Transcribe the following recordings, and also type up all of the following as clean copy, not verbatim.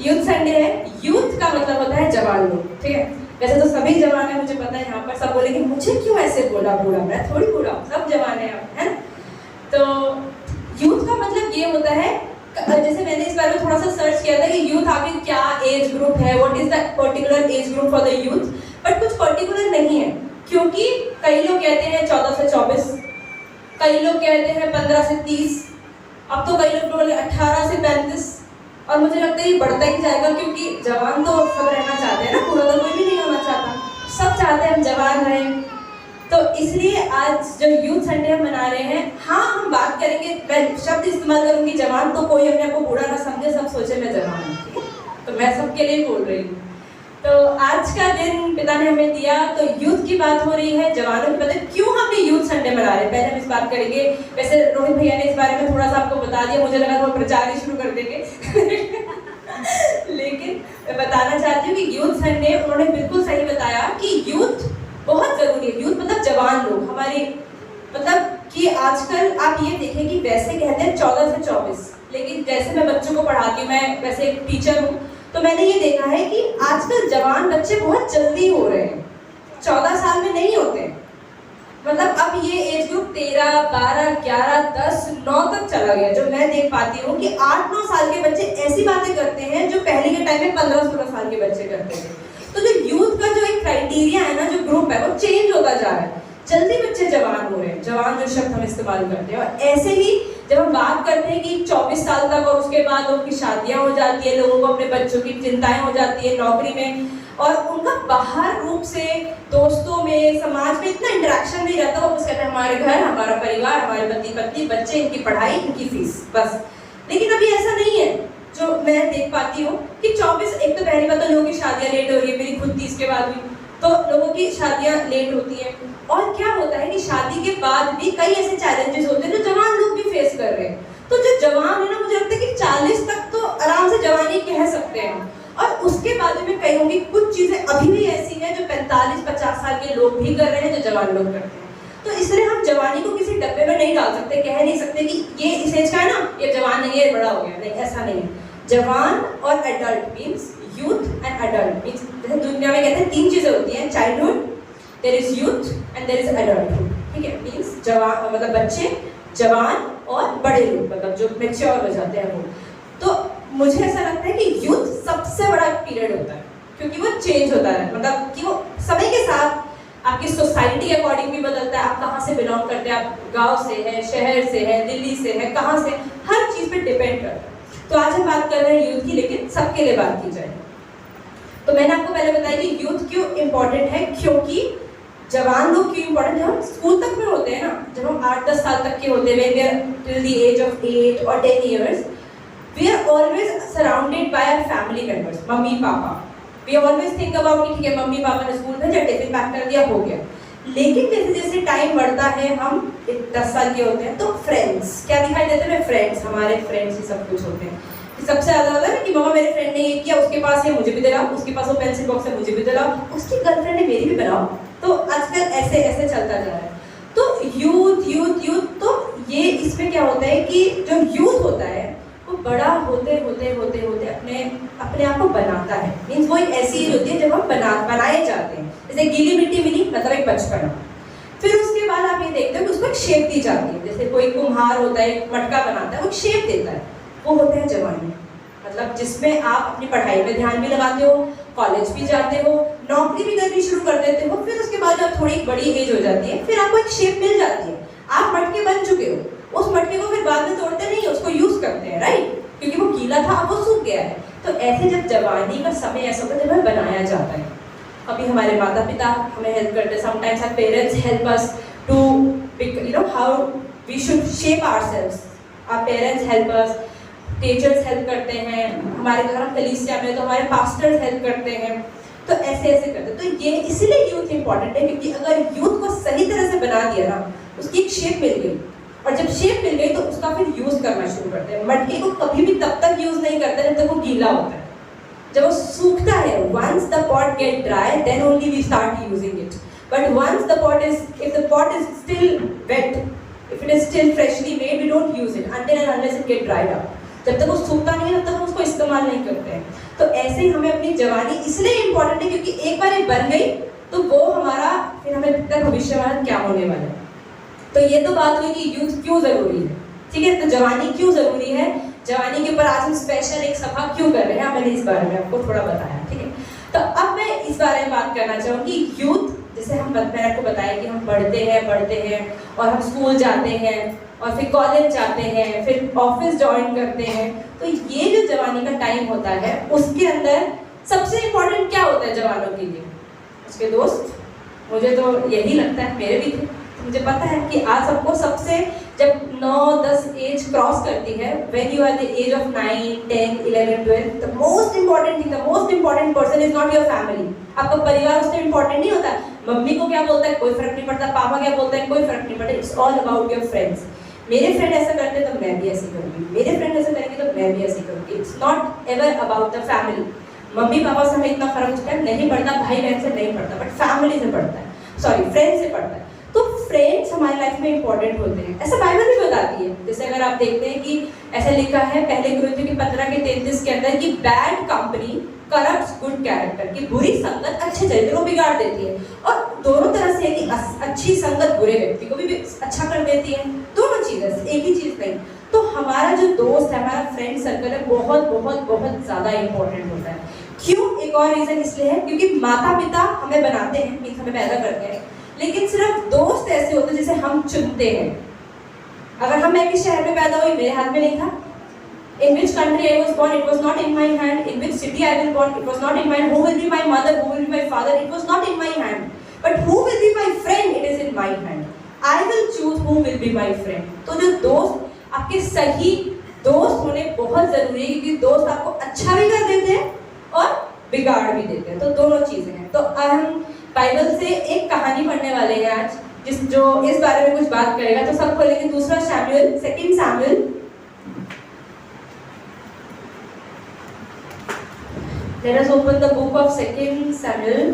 Youth Sunday है। Youth का मतलब होता है जवान लोग, ठीक है। वैसे तो सभी जवान है, मुझे पता है यहाँ पर सब बोलेंगे मुझे क्यों ऐसे बोला बूढ़ा, मैं थोड़ी बूढ़ा हूँ, सब जवान है यहाँ, है ना। तो यूथ का मतलब ये होता है, जैसे मैंने इस बारे में थोड़ा सा सर्च किया था कि यूथ आखिर क्या एज ग्रुप है, what is the particular age group for the youth, but कुछ पर्टिकुलर नहीं है, क्योंकि कई लोग कहते हैं 14 से 24, कई लोग कहते हैं 15 से 30, अब तो कई लोग बोले 18 से 35, और मुझे लगता है ये बढ़ता ही जाएगा, क्योंकि जवान तो सब रहना चाहते हैं ना, पूरा तो कोई भी नहीं होना चाहता, सब चाहते हैं हम जवान रहें। तो इसलिए आज जो यूथ संडे हम मना रहे हैं, हाँ हम बात करेंगे, मैं शब्द इस्तेमाल करूंगी जवान, तो कोई अपने आपको बूढ़ा ना समझे, सब सोचे मैं जवान हूँ, ठीक है। तो मैं सबके लिए बोल रही हूँ। तो आज का दिन पिता ने हमें दिया, तो यूथ की बात हो रही है, जवानों की बात, क्यों हम ये यूथ संडे मना रहे हैं, पहले हम इस बात करेंगे। वैसे रोहित भैया ने इस बारे में थोड़ा सा आपको बता दिया, मुझे लगा वो प्रचार ही शुरू कर देंगे लेकिन मैं बताना चाहती हूँ कि यूथ संडे उन्होंने बिल्कुल सही बताया कि यूथ बहुत जरूरी है। यूथ मतलब जवान लोग हमारे, मतलब कि आजकल आप ये देखें कि वैसे कहते हैं 14 से 24, लेकिन जैसे मैं बच्चों को पढ़ाती हूँ, मैं वैसे एक टीचर हूँ, तो मैंने ये देखा है कि आजकल जवान बच्चे बहुत जल्दी हो रहे हैं, 14 साल में नहीं होते। मतलब अब ये एज ग्रुप 13, 12, 11, 10, 9 तक चला गया, जो मैं देख पाती हूँ कि 8-9 साल के बच्चे ऐसी बातें करते हैं जो पहले के टाइम में 15-16 साल के बच्चे करते थे। तो जो यूथ का जो एक क्राइटेरिया है ना, जो ग्रुप है, वो चेंज होता जा रहा है, जल्दी बच्चे जवान हो रहे हैं, जवान जो शब्द हम इस्तेमाल करते हैं। और ऐसे ही जब हम बात करते हैं कि 24 साल तक और उसके बाद उनकी शादियां हो जाती है, लोगों को अपने बच्चों की चिंताएं हो जाती है, नौकरी में, और उनका बाहर रूप से दोस्तों में, समाज में इतना इंटरेक्शन नहीं रहता, वो बस कहते हैं हमारे घर, हमारा परिवार, हमारे पति पत्नी, बच्चे, इनकी पढ़ाई, इनकी फीस, बस। लेकिन अभी ऐसा नहीं है, जो मैं देख पाती हूँ कि 24, एक तो पहली बात तो लोगों की शादियां लेट हो रही है, मेरी खुद 30 के बाद हुई, तो लोगों की शादियां लेट होती हैं। और क्या होता है कि शादी के बाद भी कई ऐसे चैलेंजेस होते हैं जो जवान लोग भी फेस कर रहे हैं। तो जो जवान है ना, मुझे लगता है कि 40 तक तो आराम से जवानी कह सकते हैं, और उसके बाद में कहूंगी कुछ चीजें अभी भी ऐसी हैं जो 45-50 साल के लोग भी कर रहे हैं, जो जवान लोग करते हैं। तो इसलिए हम जवानी को किसी डब्बे में नहीं डाल सकते, कह नहीं सकते कि ये इस एज का है ना, ये जवान नहीं है, बड़ा हो गया, नहीं, ऐसा नहीं है। जवान और adult means youth and adult means, जैसे दुनिया में कहते हैं 3 चीजें होती हैं, childhood, there is youth and there is adulthood, ठीक है। मीन्स जवान मतलब बच्चे, जवान और बड़े लोग, मतलब जो मैच्योर हो जाते हैं वो। तो मुझे ऐसा लगता है कि यूथ सबसे बड़ा पीरियड होता है, क्योंकि वो चेंज होता है, मतलब कि वो समय के साथ आपकी सोसाइटी के अकॉर्डिंग भी बदलता है, आप कहाँ से बिलोंग करते हैं, आप गांव से है, शहर से है, दिल्ली से है, कहाँ से, हर चीज पे डिपेंड करता है। तो आज हम बात कर रहे हैं यूथ की, लेकिन सबके लिए बात की जाए। तो मैंने आपको पहले बताया कि यूथ क्यों इम्पोर्टेंट है, क्योंकि जवान लोग क्यों इम्पोर्टेंट है। हम स्कूल तक में होते हैं ना, जब हम 8-10 साल तक के होते हैं, we are till the age of 8 और 10 years, we are always surrounded by our family members, mummy papa. We always think about कि ठीक है, मम्मी पापा ने स्कूल भेजा, टिफिन पैक कर दिया, हो गया। लेकिन जैसे जैसे टाइम बढ़ता है, हम 10 साल के होते हैं, तो फ्रेंड्स क्या दिखाई देते हैं, फ्रेंड्स, हमारे फ्रेंड्स ही सब कुछ होते हैं। सबसे ज्यादा होता है कि मम्मा मेरे फ्रेंड ने ये किया, उसके पास है, मुझे भी दिलाओ, उसके पास वो पेंसिल बॉक्स है, मुझे भी दिलाओ, उसकी गर्लफ्रेंड है, मेरी भी बनाओ। तो आजकल ऐसे ऐसे चलता जा रहा है। तो यूथ यूथ यूथ, तो ये इसमें क्या होता है कि जो यूथ होता है वो बड़ा होते होते होते होते अपने आप को बनाता है। मीन्स वो एक ऐसी एज होती है जब हम बनाए जाते हैं, जैसे गीली मिट्टी मिली, मतलब एक बचपना। फिर उसके बाद आप ये देखते हो कि उसको एक शेप दी जाती है, जैसे कोई कुम्हार होता है, एक मटका बनाता है, वो एक शेप देता है, वो होता है जवानी। मतलब जिसमें आप अपनी पढ़ाई में ध्यान भी लगाते हो, कॉलेज भी जाते हो, नौकरी भी करनी शुरू कर देते हो। फिर उसके बाद जब थोड़ी बड़ी एज हो जाती है, फिर आपको एक शेप मिल जाती है, आप मटके बन चुके हो। उस मटके को फिर बाद में तोड़ते नहीं, उसको यूज करते हैं, राइट, क्योंकि वो गीला था, अब वो सूख गया है। तो ऐसे जब जवानी का समय ऐसा होता है जब हमें बनाया जाता है। अभी हमारे माता पिता हमें हेल्प करते हैं, sometimes our parents help us to you know how we should shape ourselves. Our parents help us, teachers help करते हैं, हमारे घर हम कलीसिया में तो हमारे पास्टर्स हेल्प करते हैं। तो ऐसे ऐसे करते हैं। तो ये इसलिए यूथ इंपॉर्टेंट है, क्योंकि अगर यूथ को सही तरह से बना दिया ना, उसकी एक शेप मिल गई, और जब शेप मिल गई तो उसका फिर यूज करना शुरू करते हैं। मटके को कभी भी तब तक यूज नहीं करते जब तक वो गीला होता है, जब वो सूखता है। once the pot get dry then only we start using it, but once the pot is, if the pot is still wet, if it is still freshly made, we don't use it until and unless it get dried up. जब तक वो सूखता नहीं है तब तक हम उसको इस्तेमाल नहीं करते हैं। तो वैसे ही हमें अपनी जवानी इसलिए इम्पोर्टेंट है क्योंकि एक बार ये बन गई तो वो हमारा फिर हमें दिखता है भविष्य हमारा क्या होने वाला है। तो ये तो बात हुई कि यूथ क्यों जरूरी है, ठीक है। तो जवानी क्यों जरूरी है, जवानी के ऊपर आज हम स्पेशल एक सभा क्यों कर रहे हैं, मैंने इस बारे में आपको थोड़ा बताया, ठीक है। तो अब मैं इस बारे में बात करना चाहूँगी। यूथ जैसे मैंने आपको बताया कि हम पढ़ते हैं और हम स्कूल जाते हैं और फिर कॉलेज जाते हैं, फिर ऑफिस ज्वाइन करते हैं। तो ये जो जवानी का टाइम होता है उसके अंदर सबसे इम्पोर्टेंट क्या होता है जवानों के लिए, उसके दोस्त। मुझे तो यही लगता है, मेरे भी थे। मुझे पता है कि आज सबको सबसे जब 9-10 एज क्रॉस करती है, when you are the age of 9, 10, 11, 12, the most important thing, the most important person is not your family। आपका परिवार उससे इम्पोर्टेंट नहीं होता। मम्मी को क्या बोलता है कोई फर्क नहीं पड़ता, पापा क्या बोलता है कोई फर्क नहीं पड़ता। It's all about your friends. मेरे फ्रेंड ऐसा करते तो मैं भी ऐसे करूँगी, मेरे फ्रेंड ऐसा करेंगे तो मैं भी ऐसे करूँगी। It's not ever about the family. Mummy papa से हमें इतना फर्क नहीं पड़ता, भाई बहन से नहीं पड़ता, बट फैमिली से पड़ता है, सॉरी फ्रेंड से पड़ता है। तो फ्रेंड्स हमारी लाइफ में इंपॉर्टेंट होते हैं, ऐसा बाइबल भी बताती है। जैसे अगर आप देखते हैं कि ऐसा लिखा है पहले कुरिन्थियों की 15:33 के अंदर कि bad company corrupts good character, कि बुरी संगत अच्छे चरित्र को बिगाड़ देती है। और दोनों तरह से है कि अच्छी संगत बुरे व्यक्ति को भी अच्छा कर देती है, दोनों चीजें, एक ही चीज नहीं। तो हमारा जो दोस्त है, हमारा फ्रेंड सर्कल है, बहुत बहुत बहुत ज्यादा इंपॉर्टेंट होता है। क्यों? एक और रीजन इसलिए है क्योंकि माता पिता हमें बनाते हैं, मीन्स हमें पैदा करते हैं, लेकिन सिर्फ दोस्त ऐसे होते हैं जिसे हम चुनते हैं। अगर हम एक शहर में पैदा हुई, मेरे हाथ में नहीं था। In which country I was born, it was not in my hand. In which city I was born, it was not in my hand. Who will be my mother, who will be my father, it was not in my hand. But who will be my friend, it is in my hand. I will choose who will be my friend. तो जो दोस्त, आपके सही दोस्त होने बहुत जरूरी है, क्योंकि दोस्त आपको अच्छा भी कर देते हैं और बिगाड़ भी देते हैं। तो दोनों चीजें हैं। तो हम बाइबल से एक कहानी पढ़ने वाले हैं आज, जो इस बारे में कुछ बात करेगा। तो सब खोलेंगे दूसरा शमूएल, 2 शमूएल। Let us open the book of 2 Samuel,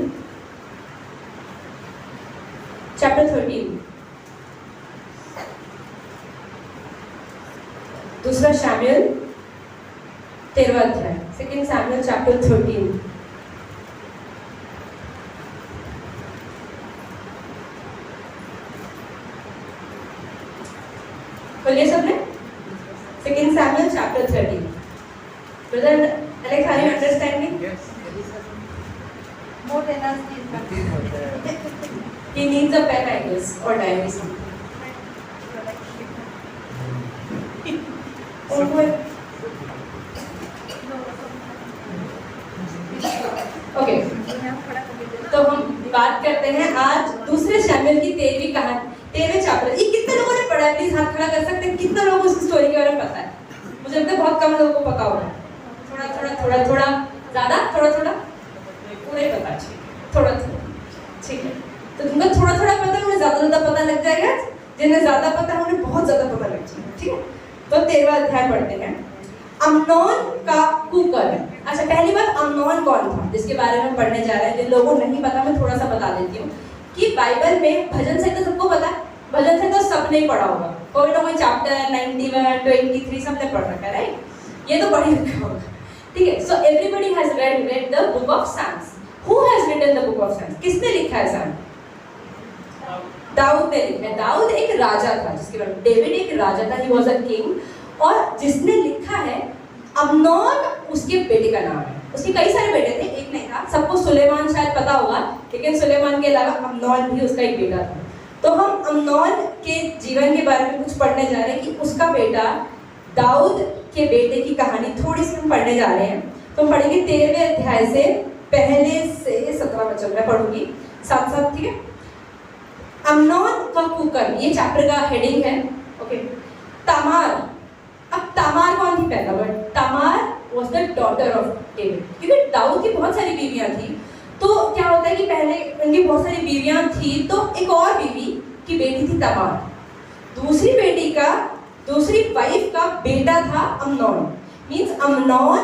chapter 13. दूसरा शमूएल 13वां अध्याय, 2 Samuel chapter 13। खोलिए सबने 2 Samuel chapter 13। Brother Alex, are you understanding? Yes. More than us, please. He needs a pen, I guess, or diary. Okay. तो हम बात करते हैं आज दूसरे शमूएल की 13वीं कहानी, 13वें चैप्टर। ये कितने लोगों ने पढ़ा है? प्लीज हाथ खड़ा कर सकते हैं? कितने लोगों को इस स्टोरी के बारे में पता है? मुझे लगता है बहुत कम लोगों को पता होगा। थोड़ा ज्यादा, थोड़ा पूरा ही पता, थोड़ा ठीक है। तो तुमको थोड़ा पता है, उन्हें ज्यादा पता लग जाएगा। जिन्हें ज्यादा पता है उन्हें बहुत ज्यादा पता लग जाएगा, ठीक है। तो 13वां अध्याय पढ़ते हैं। अम्नोन का कुकर्म। अच्छा, पहली बात, अम्नोन कौन था जिसके बारे में पढ़ने जा रहे हैं? जिन लोगों को नहीं पता मैं थोड़ा सा बता देती हूँ कि बाइबल में भजन संहिता सबको पता है। भजन संहिता सबने ही पढ़ा होगा, कोई ना कोई चैप्टर 91, 23 सबने पढ़ रखा है, राइट? ये तो पढ़ ही रखा होगा, ठीक है। So everybody has read the book of Psalms. Who has written the book of Psalms? किसने लिखा है Psalm? दाऊद ने लिखा है। दाऊद एक राजा था, जिसके बारे में डेविड एक राजा था, he was a king। और जिसने लिखा है, अम्नोन उसके बेटे का नाम है। उसके कई सारे बेटे थे, एक नहीं था। सबको सुलेमान शायद पता होगा, लेकिन सुलेमान के अलावा अम्नोन भी उसका एक बेटा था। तो हम अम्नोन के जीवन के बारे में कुछ पढ़ने जा रहे हैं कि उसका बेटा दाऊद के बेटे की कहानी थोड़ी सी हम पढ़ने जा रहे हैं। तो हम पढ़ेंगे 13वें अध्याय से पहले से 17 वचन मैं पढ़ूंगी साथ, ठीक है। अम्नोन का कुकर्म, ये चैप्टर का हेडिंग है, ओके। तामार। अब तामार कौन थी? पहला word, Tamar was the daughter of David. क्योंकि दाऊद की बहुत सारी बीवियां थी, तो क्या होता है कि पहले उनकी बहुत सारी बीवियां थी, तो एक और बीवी की बेटी थी तमार। दूसरी वाइफ का बेटा था अम्नोन। मींस अम्नोन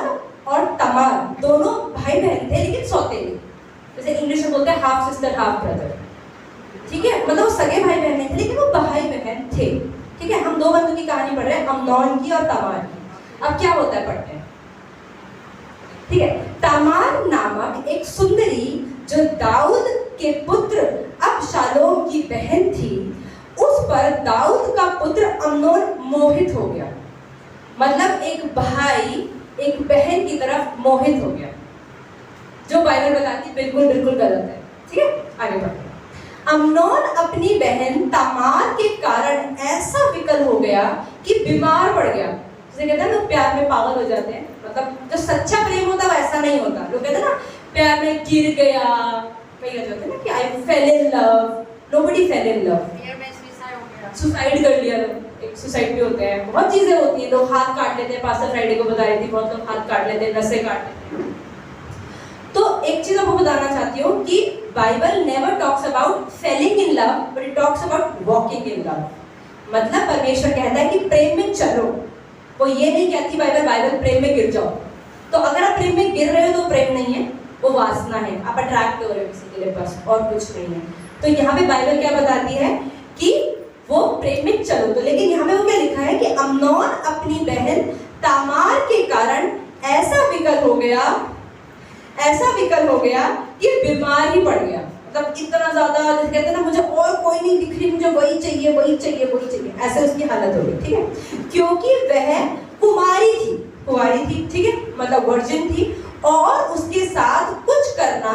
और तमार दोनों भाई बहन थे, लेकिन सौतेले, जैसे इंग्लिश में बोलते हैं हाफ सिस्टर हाफ ब्रदर, ठीक है। मतलब वो सगे भाई बहन नहीं थे, लेकिन वो भाई बहन थे, ठीक है। हम दो बंदों की कहानी पढ़ रहे हैं, अम्नोन की और तमार की। अब क्या होता है, पढ़ते हैं। ठीक है। तामार नामक एक सुंदरी जो दाऊद के पुत्र अबशालोम की बहन थी, उस पर दाऊद का पुत्र अम्नोन मोहित हो गया। मतलब एक भाई एक बहन की तरफ मोहित हो गया, जो बाइबल बताती बिल्कुल बिल्कुल गलत है। ठीक है, आगे बढ़ते हैं। अम्नोन अपनी बहन तामार के कारण ऐसा विकल हो गया कि बीमार पड़ गया। जैसे कहते हैं लोग प्यार में पागल हो जाते हैं, मतलब जो सच्चा प्रेम होता है वैसा नहीं होता। लोग कहते हैं ना प्यार में गिर गया, कई होते हैं ना कि I fell in love, nobody fell in love, suicide कर लिया लोग, एक सुसाइड भी होते हैं, बहुत चीजें होती हैं। लोग हाथ काट लेते हैं, पास्टर फ्राइडे को बता रही थी, बहुत लोग हाथ काट लेते हैं, नसें काट लेते हैं। तो एक चीज आपको बताना चाहती हूँ कि Bible never talks about Fehling in love, but it talks about walking in love. मतलब परमेश्वर कहता है कि प्रेम में चलो, वो ये नहीं कहती बाइबल प्रेम में गिर जाओ। तो अगर आप प्रेम में गिर रहे हो तो प्रेम नहीं है, वो वासना है, आप अट्रैक्ट हो रहे हो किसी के लिए, बस और कुछ नहीं है। तो यहाँ पे बाइबल क्या बताती है कि वो प्रेम में चलो। तो लेकिन यहाँ पे वो क्या लिखा है कि अम्नोन अपनी बहन तामार के कारण ऐसा विकल हो गया कि बीमार ही पड़ गया। मतलब इतना ज्यादा, जैसे कहते हैं ना मुझे और कोई नहीं दिख रही, मुझे वही चाहिए वही चाहिए वही चाहिए, ऐसे उसकी हालत हो गई। ठीक है, क्योंकि वह कुमारी थी, ठीक है, मतलब वर्जिन थी, और उसके साथ कुछ करना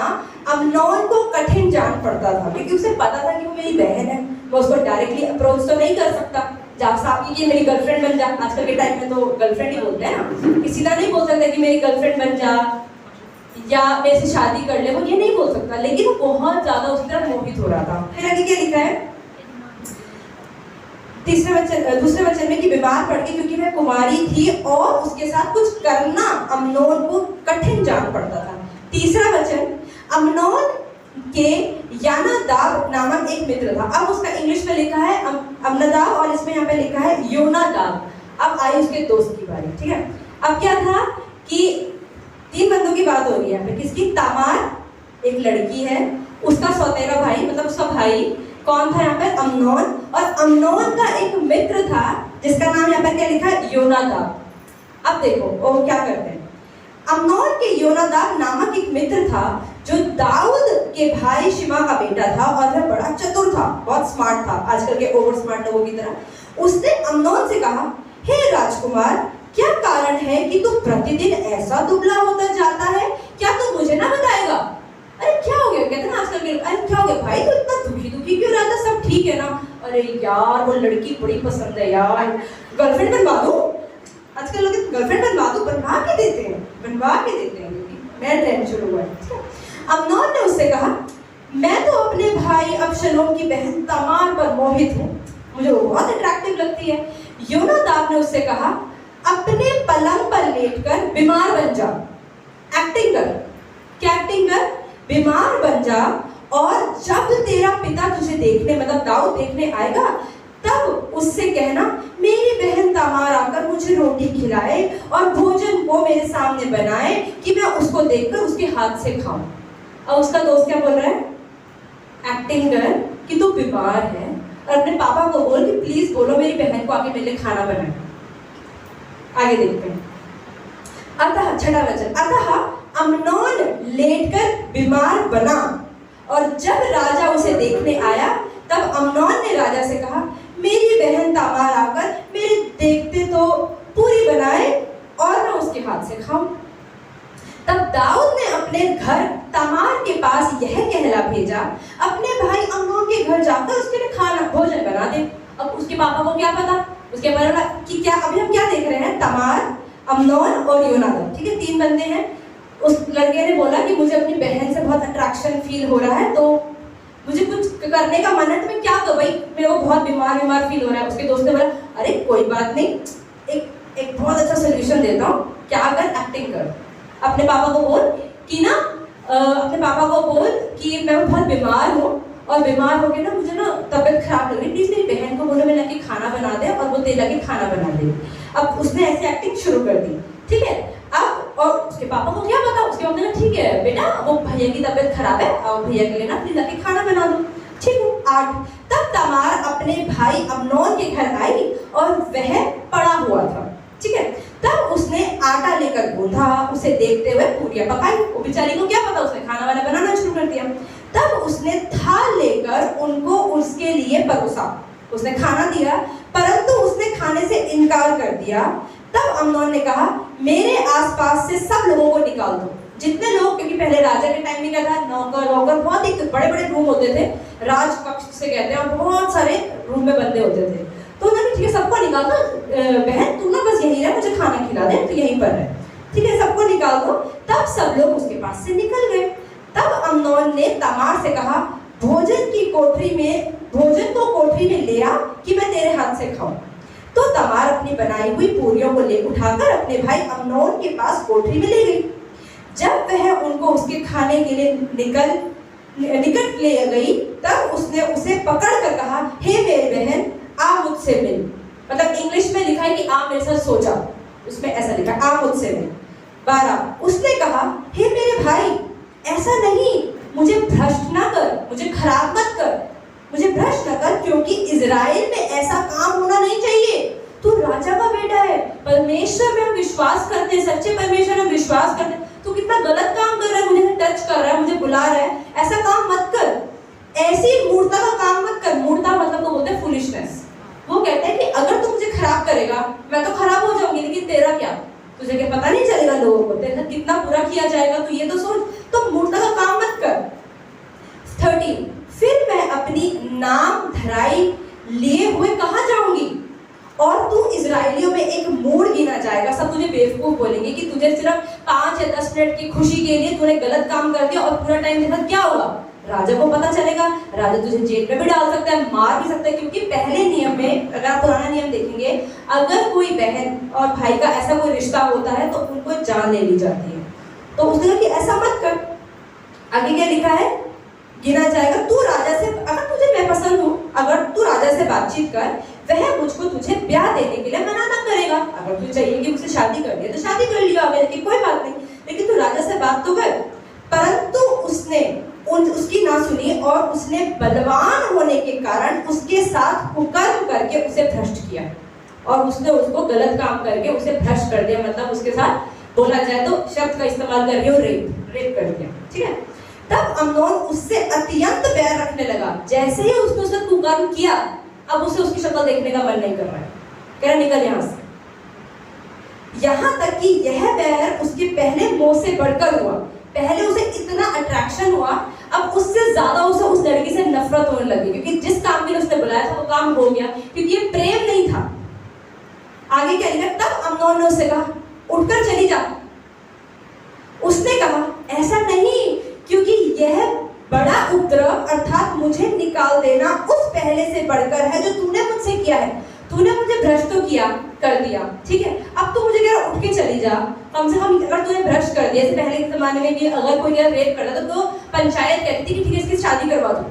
अम्नोन को कठिन जान पड़ता था, क्योंकि उसे पता था कि वो मेरी बहन है, मैं उसको डायरेक्टली अप्रोच तो नहीं कर सकता। जब साहब की मेरी गर्लफ्रेंड बन जा, आजकल के टाइम में तो गर्लफ्रेंड ही बोलते हैं ना, किसी का नहीं बोल सकता कि मेरी गर्लफ्रेंड बन जा या मेरे से शादी कर ले, वो ये नहीं बोल सकता। लेकिन वो बहुत ज्यादा उसकी तरफ मोहित हो रहा था। फिर आगे क्या लिखा है दूसरे वचन में कि बीमार पड़ गई क्योंकि वह कुमारी थी और उसके साथ कुछ करना अम्नोन को कठिन जान पड़ता था। तीसरा वचन, अम्नोन के यानादाब नामक एक मित्र था। अब उसका इंग्लिश में लिखा है अम्नदाब और इसमें यहाँ पे लिखा है योनादाब। अब आई उसके दोस्त की बारी। ठीक है, अब क्या था कि 3 बंदों की बात हो रही है यहाँ पे। किसकी? तामार एक लड़की है, उसका सौतेला भाई, मतलब उसका भाई कौन था यहाँ पे? अम्नोन। और अम्नोन का एक मित्र था जिसका नाम यहाँ पर क्या लिखा है? योनादाब। अब देखो वो क्या करते हैं। अम्नोन के योनादाब नामक एक मित्र था जो दाऊद के भाई शिमा का बेटा था और वह बड़ा चतुर था, बहुत स्मार्ट था, आजकल के ओवर स्मार्ट लोगों की तरह। उसने अम्नोन से कहा, हे राजकुमार, क्या कारण है कि तू प्रतिदिन ऐसा दुबला होता जाता है? क्या तू मुझे ना बताएगा? अरे क्या हो गया? कहते ना आजकल के, अरे क्या हो गया भाई, तू इतना दुखी क्यों रहता? सब ठीक है ना? अरे यार वो लड़की बड़ी पसंद है यार, गर्लफ्रेंड बनवा दूं? आजकल लोग गर्लफ्रेंड बनवा के देते हैं नया ट्रेंड शुरू हुआ है। अम्नोन ने उससे कहा, मैं तो अपने भाई अबशलोम की बहन तमार पर मोहित हूँ, मुझे वो बहुत अट्रैक्टिव लगती है। योनादाब ने उससे कहा, अपने पलंग पर लेटकर बीमार बन जा, एक्टिंग कर। क्या एक्टिंग कर? बीमार बन जा, और जब तेरा पिता तुझे देखने, मतलब दाऊद देखने आएगा, तब उससे कहना, मेरी बहन तामार आकर मुझे रोटी खिलाए और भोजन को मेरे सामने बनाए कि मैं उसको देखकर उसके हाथ से खाऊं। और उसका दोस्त क्या बोल रहा है? एक्टिंग कर कि तू बीमार है, और अपने पापा को बोल कि प्लीज बोलो मेरी बहन को आके मेरे लिए खाना बनाए। आगे देखते हैं। अतः छठा वचन, अतः अम्नोन लेटकर बीमार बना, और जब राजा उसे देखने आया तब अम्नोन ने राजा से कहा, मेरी बहन तामार आकर मेरे देखते तो पूरी बनाए और मैं उसके हाथ से खाऊं। तब दाऊद ने अपने घर तामार के पास यह कहला भेजा, अपने भाई अम्नोन के घर जाकर उसके लिए खाना भोजन बना दे। अब उसके पापा को क्या पता, उसके बारे में कि क्या, अभी हम क्या देख रहे हैं? तमार, अम्नोन और योनादाब। ठीक है, 3 बंदे हैं। उस लड़के ने बोला कि मुझे अपनी बहन से बहुत अट्रैक्शन फील हो रहा है, तो मुझे कुछ करने का मन है, तो मैं क्या करूं भाई, मेरे को बहुत बीमार फील हो रहा है। उसके दोस्त ने बोला, अरे कोई बात नहीं, एक बहुत अच्छा सोल्यूशन देता हूँ, क्या कर, एक्टिंग कर। अपने पापा को बोल कि ना, अपने पापा को बोल कि मैं बहुत बीमार हूँ और बीमार हो गए ना, मुझे ना तबीयत खराब लग रही, प्लीज मेरी बहन को बोलो मैं लाके खाना बना दे, और वो तेल लाके खाना बना दे। अब उसने ऐसी एक्टिंग शुरू कर दी। ठीक है, अब और उसके पापा को क्या पता, उसके पापा ने कहा, ठीक है बेटा, वो भैया की तबीयत खराब है और भैया के लिए ना प्लीज लाके खाना बना दो। ठीक है। 8, तब तमार अपने भाई अम्नोन के घर आई और वह पड़ा हुआ था। ठीक है, तब उसने आटा लेकर गूंथा, उसे देखते हुए पूरियां पकाई। वो बेचारी को क्या पता, उसने खाना वाना बनाना शुरू कर दिया। तब उसने थाल लेकर उनको उसके लिए परोसा, उसने खाना दिया, परंतु उसने खाने से इनकार कर दिया। तब अम्नोन ने कहा, मेरे आसपास से सब लोगों को निकाल दो, जितने लोग, क्योंकि पहले राजा के टाइम में क्या था, नौकर वौकर बहुत ही बड़े बड़े रूम होते थे, राज कक्ष से कहते हैं, और बहुत सारे रूम में बंदे होते थे। तो उन्होंने ठीक है सबको निकाल दो, बहन तू ना बस यहीं रह, मुझे खाना खिला दे, तो यहीं पर है, ठीक है सबको निकाल दो। तब सब लोग उसके पास से निकल गए। तब अम्नोन ने तमार से कहा, भोजन को कोठरी में ले आ कि मैं तेरे हाथ से खाऊं। तो तमार अपनी बनाई हुई पूरियों को ले उठाकर अपने भाई अम्नोन के पास कोठरी में ले गई। जब वह उनको उसके खाने के लिए निकट ले गई, तब उसने उसे पकड़ कर कहा, हे मेरी बहन आ मुझसे मिल। मतलब इंग्लिश में लिखा है कि आ मेरे साथ सो जा, उसमें ऐसा लिखा है आ मुझसे मिल। 12 उसने कहा, हे मेरे भाई ऐसा नहीं, मुझे भ्रष्ट ना कर, मुझे खराब मत कर, मुझे भ्रष्ट न कर, क्योंकि इजराइल में ऐसा काम होना नहीं चाहिए। तू राजा का बेटा है, परमेश्वर में हम विश्वास करते हैं, सच्चे परमेश्वर में हम विश्वास करते हैं। तू कितना गलत काम कर रहा है, मुझे टच कर रहा है, मुझे बुला रहा है, ऐसा काम मत कर, ऐसी मूर्ता का काम मत कर। मूर्ता मतलब तो बोलते हैं फुलिशनेस। वो कहते हैं कि अगर तू मुझे खराब करेगा, मैं तो खराब हो जाऊंगी, लेकिन तेरा क्या, तुझे क्या पता नहीं चलेगा लोगों को, तेरे साथ कितना बुरा किया जाएगा, तू ये तो सोच। तो मूर्ता का काम मत कर। 13 फिर मैं अपनी नाम धराई लिए हुए कहाँ जाऊंगी, और तू इजराइलियों में एक मूड गिना जाएगा। सब तुझे बेवकूफ बोलेंगे कि तुझे सिर्फ 5 या 10 मिनट की खुशी के लिए तूने गलत काम कर दिया, और पूरा टाइम देखा क्या होगा, राजा को पता चलेगा, राजा तुझे जेल में भी डाल सकता है, मार भी सकता है। क्योंकि पहले नियम में, अगर आप पुराना नियम देखेंगे, अगर कोई बहन और भाई का ऐसा कोई रिश्ता होता है तो उनको जान ले ली जाती है। तो उसने कहा कि ऐसा मत कर। आगे क्या लिखा है, गिना जाएगा, तू राजा से, अगर तुझे मैं पसंद हूँ, अगर तू राजा से बातचीत कर, वह मुझको तुझे ब्याह देने के लिए मना ना करेगा। अगर तुझे चाहिए कि मुझसे शादी कर ले तो शादी कर लियो, आगे जाके कोई बात नहीं, लेकिन तू राजा से बात तो कर। परंतु उसने उसकी ना सुनी, और उसने बलवान होने के कारण उसके साथ कुकर्म करके उसे भ्रष्ट किया, और उसने उसको गलत काम करके उसे भ्रष्ट कर दिया। मतलब उसके साथ बोला जाए तो शब्द का इस्तेमाल कर रही हो, रेप कर दिया, ठीक है। तब अम्नोन उससे अत्यंत बैर रखने लगा। जैसे ही उसने उससे कुकर्म किया, अब उसे उसकी शक्ल देखने का मन नहीं कर रहा है, कह रहा निकल यहाँ से। यहाँ तक कि यह बैर उसके पहले मोह से बढ़कर हुआ। पहले उसे इतना अट्रैक्शन हुआ, अब उससे ज्यादा उसे उस लड़की से नफरत होने लगी, क्योंकि जिस काम के लिए उसने बुलाया था वो काम हो गया, क्योंकि ये प्रेम नहीं था। आगे क्या लिखा, तब अम्नोन ने उससे कहा, उठकर चली जा। उसने कहा, ऐसा नहीं, क्योंकि यह बड़ा उपद्रव अर्थात मुझे निकाल देना उस पहले से बढ़कर है जो तूने मुझसे किया है। तूने मुझे भ्रष्ट तो किया, कर दिया, ठीक है, अब तू मुझे कह रहा उठ के चली जा। कम से कम अगर तूने भ्रष्ट कर दिया, जैसे पहले के जमाने में भी अगर कोई रेप करता तो पंचायत कहती थी कि ठीक है इसकी शादी करवा दो,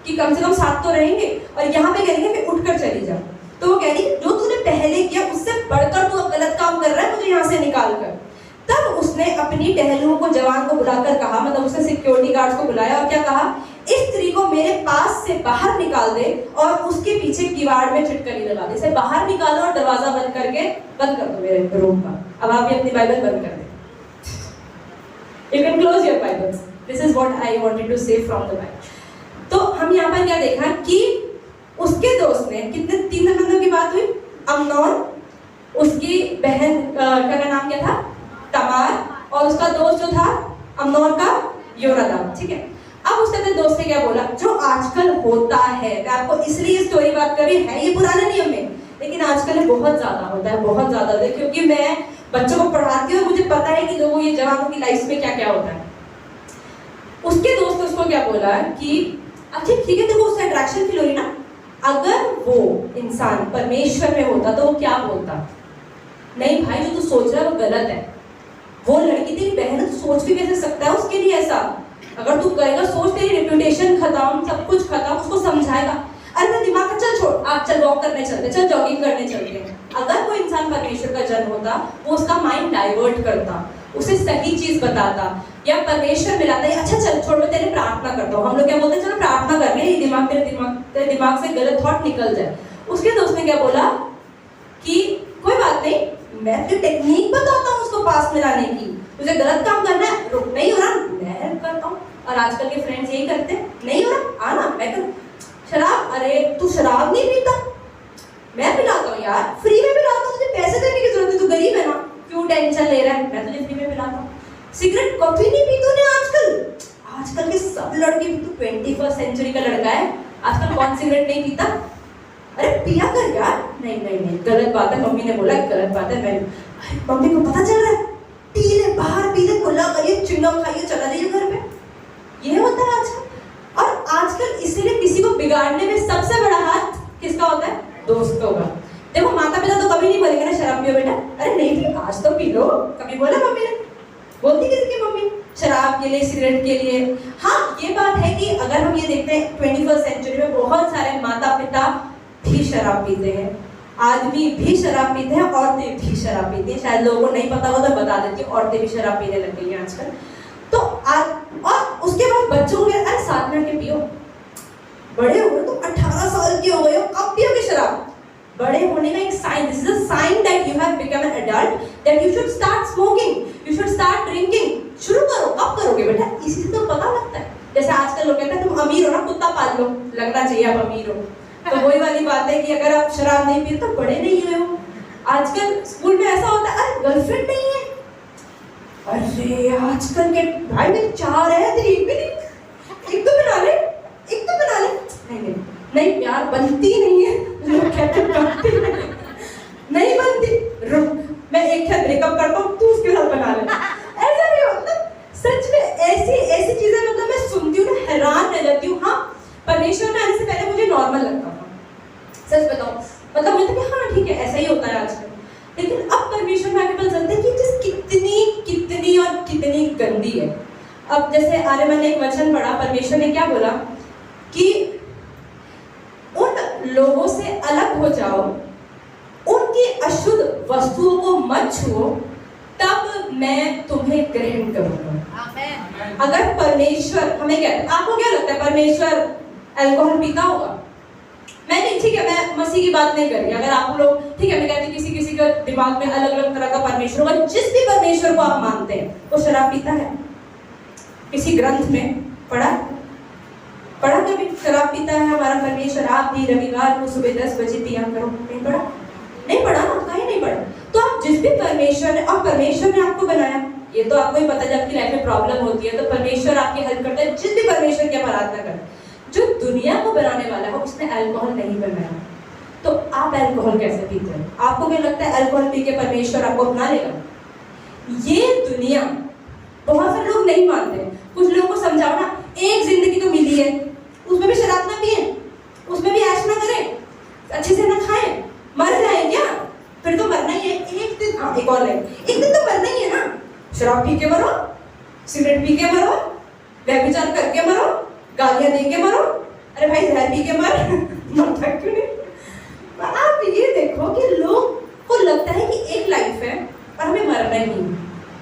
कि कम से कम साथ तो रहेंगे, और यहाँ पे कह रही है कि उठकर चली जा। तो वो कह रही जो तूने पहले किया उससे बढ़कर तू गलत काम कर रहा है, मुझे यहाँ से निकाल कर। तब उसने अपनी टहलुओं को, जवान को बुलाकर कहा, मतलब उसने सिक्योरिटी गार्ड्स को बुलाया, और क्या कहा, इस स्त्री को मेरे पास से बाहर निकाल दे और उसके पीछे किवाड़ में चिटकनी लगा दे। इसे बाहर निकालो और दरवाजा बंद कर दो मेरे रूम का। अब आप भी अपनी बाइबल बंद कर दें। You can close your Bibles. This is what I wanted to say from the Bible. तो हम यहाँ पर क्या देखा कि उसके दोस्त ने, कितने 3 बंदों की बात हुई, अम्नोन, उसकी बहन का नाम क्या था, तमार, और उसका दोस्त जो था अम्नोन का योनादाब, ठीक है। अब उसने अपने दोस्त से क्या बोला, जो आजकल होता है, मैं आपको इसलिए स्टोरी बात कर रही है, ये पुराने नियम में, लेकिन आजकल बहुत ज्यादा होता है, बहुत ज्यादा होता है, क्योंकि मैं बच्चों को पढ़ाती हूँ, मुझे पता है कि लोगों, ये जवानों की लाइफ में क्या क्या होता है। उसके दोस्त ने उसको क्या बोला कि अच्छा ठीक है, देखो उससे अट्रैक्शन फील हो रही ना, अगर वो इंसान परमेश्वर में होता तो वो क्या बोलता, नहीं भाई जो तू सोच रहा है वो गलत है, वो लड़की तेरी बहन है, तू सोच भी कैसे सकता है उसके लिए ऐसा, अगर तू करेगा सोच तेरी रेपुटेशन खत्म, सब कुछ खत्म। उसको समझाएगा, अरे मैं दिमाग का चल छोड़, आप चल वॉक करने चलते, चल जॉगिंग करने चलते। अगर कोई इंसान परमेश्वर का जन होता, वो उसका माइंड डाइवर्ट करता, उसे सही चीज बताता, या परमेश्वर मिलाता, अच्छा चल छोड़ मैं तेरे प्रार्थना करता हूँ। हम लोग क्या बोलते हैं, चलो प्रार्थना कर ले, तेरे दिमाग से गलत थॉट निकल जाए। उसके दोस्त ने क्या बोला कि कोई बात नहीं, मैं फिर टेक्निक बताता हूँ उसको पास में लाने की, तुझे गलत काम करना है, रुक, नहीं हो रहा मैं हेल्प करता हूँ। और आजकल के फ्रेंड्स यही करते हैं, नहीं हो रहा आना मैं कर। शराब, अरे तू शराब नहीं पीता, मैं पिलाता हूँ यार, फ्री में पिलाता हूँ, तुझे पैसे देने की जरूरत है, तू गरीब है ना, क्यों टेंशन ले रहा है, मैं तुझे फ्री में पिलाता हूँ। सिगरेट कॉफी नहीं पी तूने आजकल के सब लड़के, तू 21st सेंचुरी का लड़का है, आजकल कौन सिगरेट नहीं पीता, अरे पिया कर यार। नहीं नहीं नहीं, गलत बात है, मम्मी ने बोला गलत बात है, मैं मम्मी को पता चल रहा है, पी ले बाहर, पी ले, कुल्ला करिए, चिंगम खाइए, चला जाइए घर पे, ये होता है आजकल। और आजकल इसीलिए किसी को बिगाड़ने में सबसे बड़ा हाथ किसका होता है, दोस्तों का। देखो माता पिता तो कभी नहीं बोलेंगे ना शराब पियो बेटा, अरे नहीं भी आज तो पी लो, कभी बोला मम्मी ने, बोलती किसकी मम्मी, शराब के लिए, सिगरेट के लिए। हाँ ये बात है कि अगर हम ये देखते हैं 21st सेंचुरी में बहुत सारे माता पिता भी शराब पीते हैं, आदमी भी शराब पीते हैं, औरतें भी शराब पीती हैं। शायद लोगों को नहीं पता हो तो बता देती हूँ, औरतें भी शराब पीने लग गई हैं आजकल। तो और उसके बाद बच्चों के, अरे साथ में के पियो, बड़े हो गए तो 18 साल के हो गए हो, कब पियोगे शराब, बड़े होने का एक sign, this is a sign that you have become an adult, that you should start smoking, you should start drinking. शुरू करो, कब करोगे बेटा, इसी से तो पता लगता है। जैसे आजकल लोग कहते हैं तुम अमीर हो ना, कुत्ता पाल लो, लगना चाहिए आप अमीर हो। तो वही वाली बात है कि अगर आप शराब नहीं पीते तो बड़े नहीं हुए हो। आजकल स्कूल में ऐसा होता है, अरे गर्लफ्रेंड नहीं है, अरे आजकल के भाई में 4 है, तेरी एक भी नहीं, एक तो बना ले, एक तो बना ले, नहीं नहीं प्यार बनती नहीं है, लोग कहते हैं बनती नहीं बनती, रुक मैं एक है ब्रेकअप करता हूँ, तू उसके साथ बना ले, ऐसा नहीं होता। सच में ऐसी चीजें मतलब मैं सुनती हूँ ना, हैरान रह जाती हूँ। हाँ परमेश्वर में आने से पहले मुझे नॉर्मल लगता था, सच बताऊं, मतलब मैं तो हाँ ठीक है ऐसा ही होता है आजकल, लेकिन अब परमेश्वर में आके पता चलता है कि जिस कितनी और कितनी गंदी है। अब जैसे आर्यमन ने एक वचन पढ़ा, परमेश्वर ने क्या बोला कि उन लोगों से अलग हो जाओ, उनकी अशुद्ध वस्तुओं को मत छुओ, तब मैं तुम्हें ग्रहण करूंगा। आमीन। अगर परमेश्वर हमें क्या, आपको क्या लगता है परमेश्वर अल्कोहल पीता होगा? मैं नहीं, ठीक है मैं मसीह की बात नहीं कर रही, अगर आप लोग ठीक है, मैं कहती किसी का दिमाग में अलग अलग तरह का परमेश्वर होगा, जिस भी परमेश्वर को आप मानते हैं वो शराब पीता है? किसी ग्रंथ में पढ़ा कभी शराब पीता है हमारा परमेश्वर, आप भी रविवार को सुबह 10 बजे पिया करो? नहीं पढ़ा ना, कहीं नहीं पढ़ा। तो आप जिस भी परमेश्वर ने, और परमेश्वर ने आपको बनाया, ये तो आपको ही पता है, जब आपकी लाइफ में प्रॉब्लम होती है तो परमेश्वर आपकी हेल्प करता है, जिस भी परमेश्वर की आप आराधना करते। जो दुनिया को बनाने वाला है उसने अल्कोहल नहीं बनाया, तो आप अल्कोहल कैसे पीते हैं? आपको क्या लगता है अल्कोहल पी के परमेश्वर आपको अपना लेगा? ये दुनिया, बहुत सारे लोग नहीं मानते, कुछ लोगों को समझाओ ना, एक जिंदगी तो मिली है, उसमें भी शराब ना पिए, उसमें भी ऐश ना करें, अच्छे से ना खाएं, मर जाए क्या? फिर तो मरना ही है एक दिन। हाँ एक और लाइन, एक दिन तो मरना ही है ना, शराब पी के मरो, सिगरेट पी के मरो, व्यभिचार करके मरो, गालियां दे के मरो, अरे भाई जहर पी के मर, मरता क्यों नहीं? आप ये देखो कि लोग को लगता है कि एक लाइफ है और हमें मरना ही नहीं,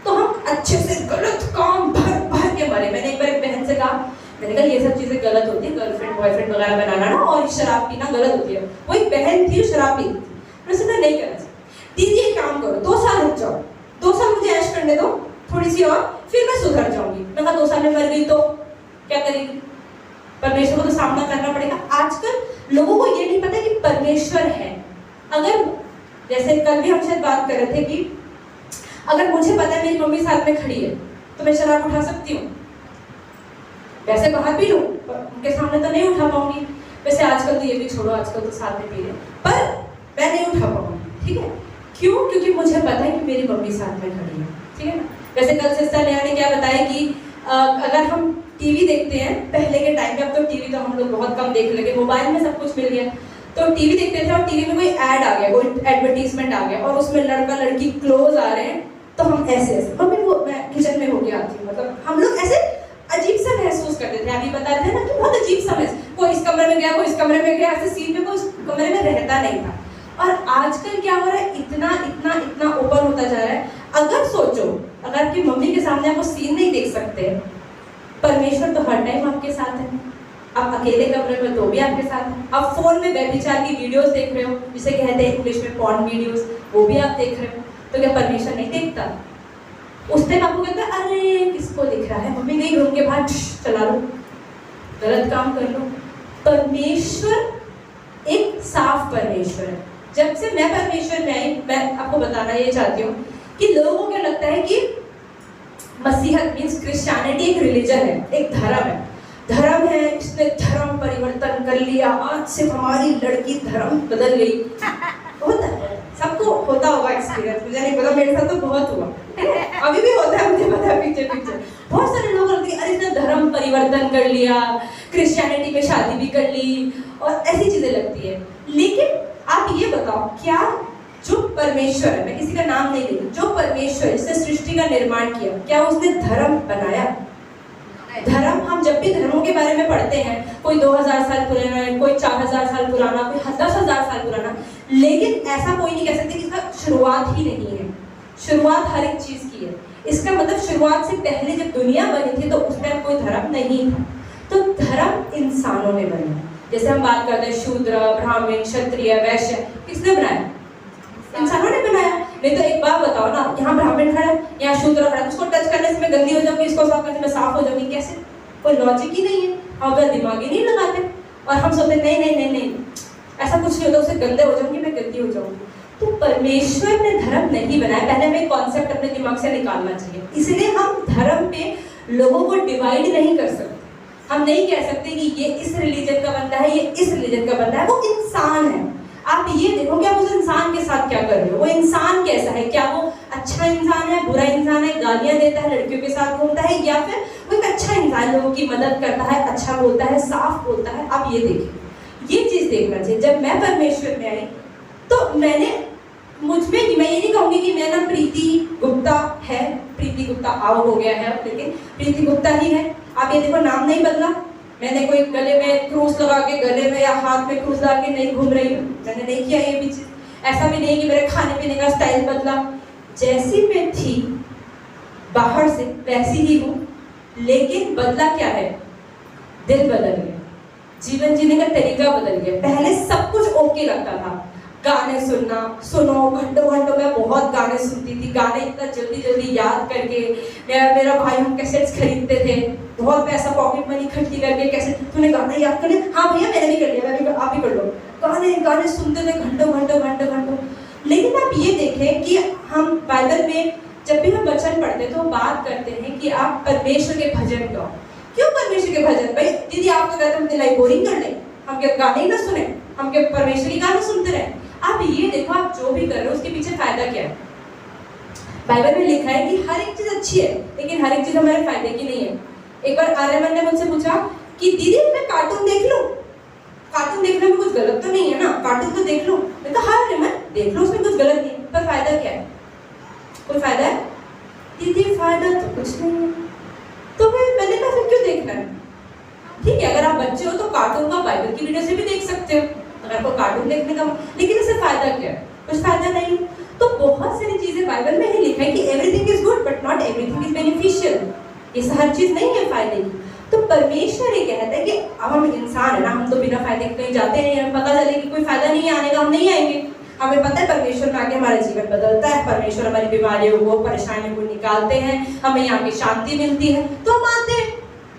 तो हम अच्छे से गलत काम भर के मरे। मैंने एक बार एक बहन से कहा, मैंने कहा ये सब चीजें गलत होती है, गर्लफ्रेंड बॉयफ्रेंड वगैरह बनाना ना, और शराब पीना गलत होती है। वो एक बहन थी शराब पी, मैंने नहीं करना चाहिए। दीदी एक काम करो, 2 साल रुक जाओ, 2 साल मुझे ऐश करने दो थोड़ी सी और, फिर मैं सुधर जाऊंगी। मैं कहा 2 साल में मर गई तो क्या करेगी? परमेश्वर को तो सामना करना पड़ेगा। आजकल लोगों को ये नहीं पता कि परमेश्वर है। अगर जैसे कल भी हम शायद बात कर रहे थे कि अगर मुझे पता है मेरी मम्मी साथ में खड़ी है तो मैं शराब उठा सकती हूँ, वैसे बाहर पी लूं, उनके सामने तो नहीं उठा पाऊंगी। वैसे आजकल तो ये भी छोड़ो, आजकल तो साथ में पी ले, पर मैं नहीं उठा पाऊंगी, ठीक है? क्यों? क्योंकि मुझे पता है कि मेरी मम्मी साथ में खड़ी है, ठीक है ना? वैसे कल सिस्टर नेहा ने क्या बताया कि अगर हम टीवी देखते हैं पहले के टाइम में, अब तो टीवी तो हम लोग बहुत कम देख लगे, मोबाइल में सब कुछ मिल गया, तो टीवी देखते थे और टीवी में कोई ऐड आ गया, कोई एडवर्टीजमेंट आ गया और उसमें लड़का लड़की क्लोज आ रहे हैं, तो हम ऐसे मम्मी वो मैं किचन में होके आती हूँ, मतलब हम लोग ऐसे अजीब सा महसूस करते थे। अभी बता रहे थे ना कि बहुत अजीब सा महसूस, कोई इस कमरे में गया, कोई इस कमरे में गया, ऐसे सीन में कोई उस कमरे में रहता नहीं था। और आजकल क्या हो रहा है, इतना इतना इतना ओपन होता जा रहा है। अगर सोचो, अगर आपकी मम्मी के सामने आप वो सीन नहीं देख सकते, परमेश्वर तो हर टाइम आपके साथ है। आप अकेले कमरे में तो भी आपके साथ है, आप फोन में व्यभिचार की वीडियोस देख रहे हो, जिसे कहते हैं इंग्लिश में पॉर्न वीडियोस, वो भी आप देख रहे हो, तो क्या परमेश्वर नहीं देखता? उस टाइम आपको कहता है अरे किसको दिख रहा है, मम्मी गई रूम के बाहर, चला लो, गलत काम कर लो। परमेश्वर एक साफ परमेश्वर है। जब से मैं परमेश्वर में आई, मैं आपको बताना ये चाहती हूँ कि लोगों को क्या लगता है कि मसीहत मीन्स क्रिश्चियनिटी एक रिलीजन है, एक धर्म है। धर्म है, इसने धर्म परिवर्तन कर लिया, आज से हमारी लड़की धर्म बदल गई। होता है, सबको होता होगा एक्सपीरियंस, मुझे नहीं पता, मेरे साथ तो बहुत हुआ, अभी भी होता है, मुझे पता है। पीछे पीछे बहुत सारे लोग होते हैं, अरे इसने धर्म परिवर्तन कर लिया, क्रिश्चियनिटी में शादी भी कर ली, और ऐसी चीजें लगती है। लेकिन आप ये बताओ, क्या जो परमेश्वर है, मैं किसी का नाम नहीं लेती, जो परमेश्वर जिसने सृष्टि का निर्माण किया, क्या उसने धर्म बनाया? धर्म, हम जब भी धर्मों के बारे में पढ़ते हैं, कोई 2000 साल पुराना है, कोई 4000 साल पुराना, कोई 10,000 साल पुराना, लेकिन ऐसा कोई नहीं कह सकते कि इसका शुरुआत ही नहीं है। शुरुआत हर एक चीज की है। इसका मतलब शुरुआत से पहले जब दुनिया बनी थी तो उस टाइम कोई धर्म नहीं था। तो धर्म इंसानों ने बनाया। जैसे हम बात करते हैं शूद्र, ब्राह्मण, क्षत्रिय, वैश्य, किसने बनाया? इंसानों ने बनाया। नहीं तो एक बात बताओ ना, यहाँ ब्राह्मण खड़ा है, यहाँ शूद्र खड़ा है, उसको टच करने से मैं गंदी हो जाऊंगी, इसको साफ करने से मैं साफ हो जाऊंगी, कैसे? कोई लॉजिक ही नहीं है। हम अपना दिमाग ही नहीं लगाते और हम सोचते नहीं नहीं नहीं नहीं ऐसा कुछ नहीं होता, उससे गंदे हो जाऊंगी, मैं गंदी हो जाऊंगी। तो परमेश्वर ने धर्म नहीं बनाया। पहले हमें कॉन्सेप्ट अपने दिमाग से निकालना चाहिए। इसलिए हम धर्म पे लोगों को डिवाइड नहीं कर सकते। हम नहीं कह सकते कि ये इस रिलीजन का बंदा है, ये इस रिलीजन का बंदा है। वो इंसान है। आप ये देखो कि आप उस इंसान के साथ क्या कर रहे हो। वो इंसान कैसा है? क्या वो अच्छा इंसान है, बुरा इंसान है, गालियां देता है, लड़कियों के साथ घूमता है, या फिर वो एक अच्छा इंसान, लोगों की मदद करता है, अच्छा बोलता है, साफ बोलता है? आप ये देखिए, ये चीज देखना चाहिए। जब मैं परमेश्वर में आई तो मैंने मुझमें, मैं ये नहीं कहूंगी कि मेरा नाम प्रीति गुप्ता है, प्रीति गुप्ता आउट हो गया है, लेकिन प्रीति गुप्ता ही है। आप ये देखो, नाम नहीं बदला। मैंने कोई गले में क्रूस लगा के, गले में या हाथ में क्रूस लगा के नहीं घूम रही हूँ, मैंने नहीं किया ये भी चीज। ऐसा भी नहीं कि मेरे खाने पीने का स्टाइल बदला। जैसी मैं थी बाहर से वैसी ही हूँ, लेकिन बदला क्या है? दिल बदल गया, जीवन जीने का तरीका बदल गया। पहले सब कुछ ओके लगता था, गाने सुनो घंटों घंटों में बहुत गाने सुनती थी, गाने इतना जल्दी जल्दी याद करके। मेरा भाई, हम कैसेट्स खरीदते थे, बहुत पैसा पॉकेट मनी इकट्ठी करके कैसेट, तूने गाना याद कर लिया? हाँ भैया मैंने भी कर लिया, मैं भी, आप भी कर लो। गाने सुनते थे घंटों घंटों घंटों घंटों। लेकिन आप ये देखें कि हम बाइबल में जब भी हम वचन पढ़ते तो बात करते हैं कि आप परमेश्वर के भजन गाओ। क्यों परमेश्वर के भजन? भाई दीदी आप तो कहते हैं लाइफ बोरिंग कर ले, हम क्या गाने ही ना सुने, हम क्या परमेश्वर के गाने सुनते रहे? आप ये देखो, आप जो भी कर रहे हो उसके पीछे फायदा क्या है? बाइबल में लिखा है कि हर एक चीज अच्छी है, लेकिन हर एक चीज हमारे फायदे की नहीं है। एक बार आर्यमन ने मुझसे पूछा कि दीदी मैं कार्टून देख लूं? कार्टून देखने में कुछ गलत तो नहीं है ना, कार्टून तो देख लो। मैं कहा हाँ आर्यमन देख लो, उसमें कुछ गलत नहीं, पर फायदा क्या है? कोई फायदा है? दीदी फायदा तो कुछ नहीं है। तो मैंने कहा फिर क्यों देखना है? ठीक है, अगर आप बच्चे हो तो कार्टून का बाइबल की वीडियो से भी देख सकते हो, अगर आपको कार्टून देखने का, लेकिन इससे फायदा क्या है? कुछ फायदा नहीं। तो बहुत सारी चीजें बाइबल में ही लिखा है कि everything is good but not everything is beneficial. ये हर चीज नहीं है फायदे की। तो परमेश्वर ये कहता है कि अब हम इंसान है ना, हम तो बिना फायदे के कहीं जाते नहीं, हमें पता चले कि कोई फायदा नहीं आने का, हम नहीं आएंगे। हमें पता है परमेश्वर में आके हमारा जीवन बदलता है, परमेश्वर हमारी बीमारियों को, परेशानियों को निकालते हैं, हमें यहाँ की शांति मिलती है, तो हम आते हैं।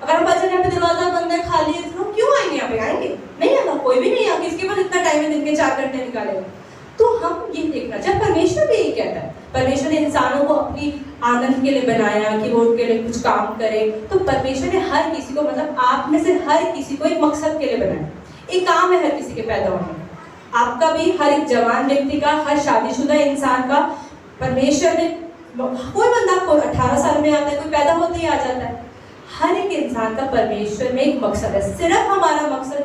अगर हम बच्चे यहाँ पे दरवाजा बंद है, खाली है, तो क्यों आएंगे यहाँ पे? आएंगे नहीं, आएगा कोई भी नहीं, आगे इसके पास इतना टाइम है, दिन के 4 घंटे निकालेगा। तो हम ये देखना चाहिए, परमेश्वर भी यही कहता है। परमेश्वर ने इंसानों को अपनी आनंद के लिए बनाया कि वो उनके लिए कुछ काम करे। तो परमेश्वर ने हर किसी को, मतलब आप में से हर किसी को एक मकसद के लिए बनाया, एक काम है हर किसी के पैदा होने। आपका भी, हर एक जवान व्यक्ति का, हर शादीशुदा इंसान का, परमेश्वर ने, कोई बंदा को 18 साल में आता है, कोई पैदा होते ही आ जाता है। हर एक इंसान का परमेश्वर में एक मकसद है। सिर्फ हमारा मकसद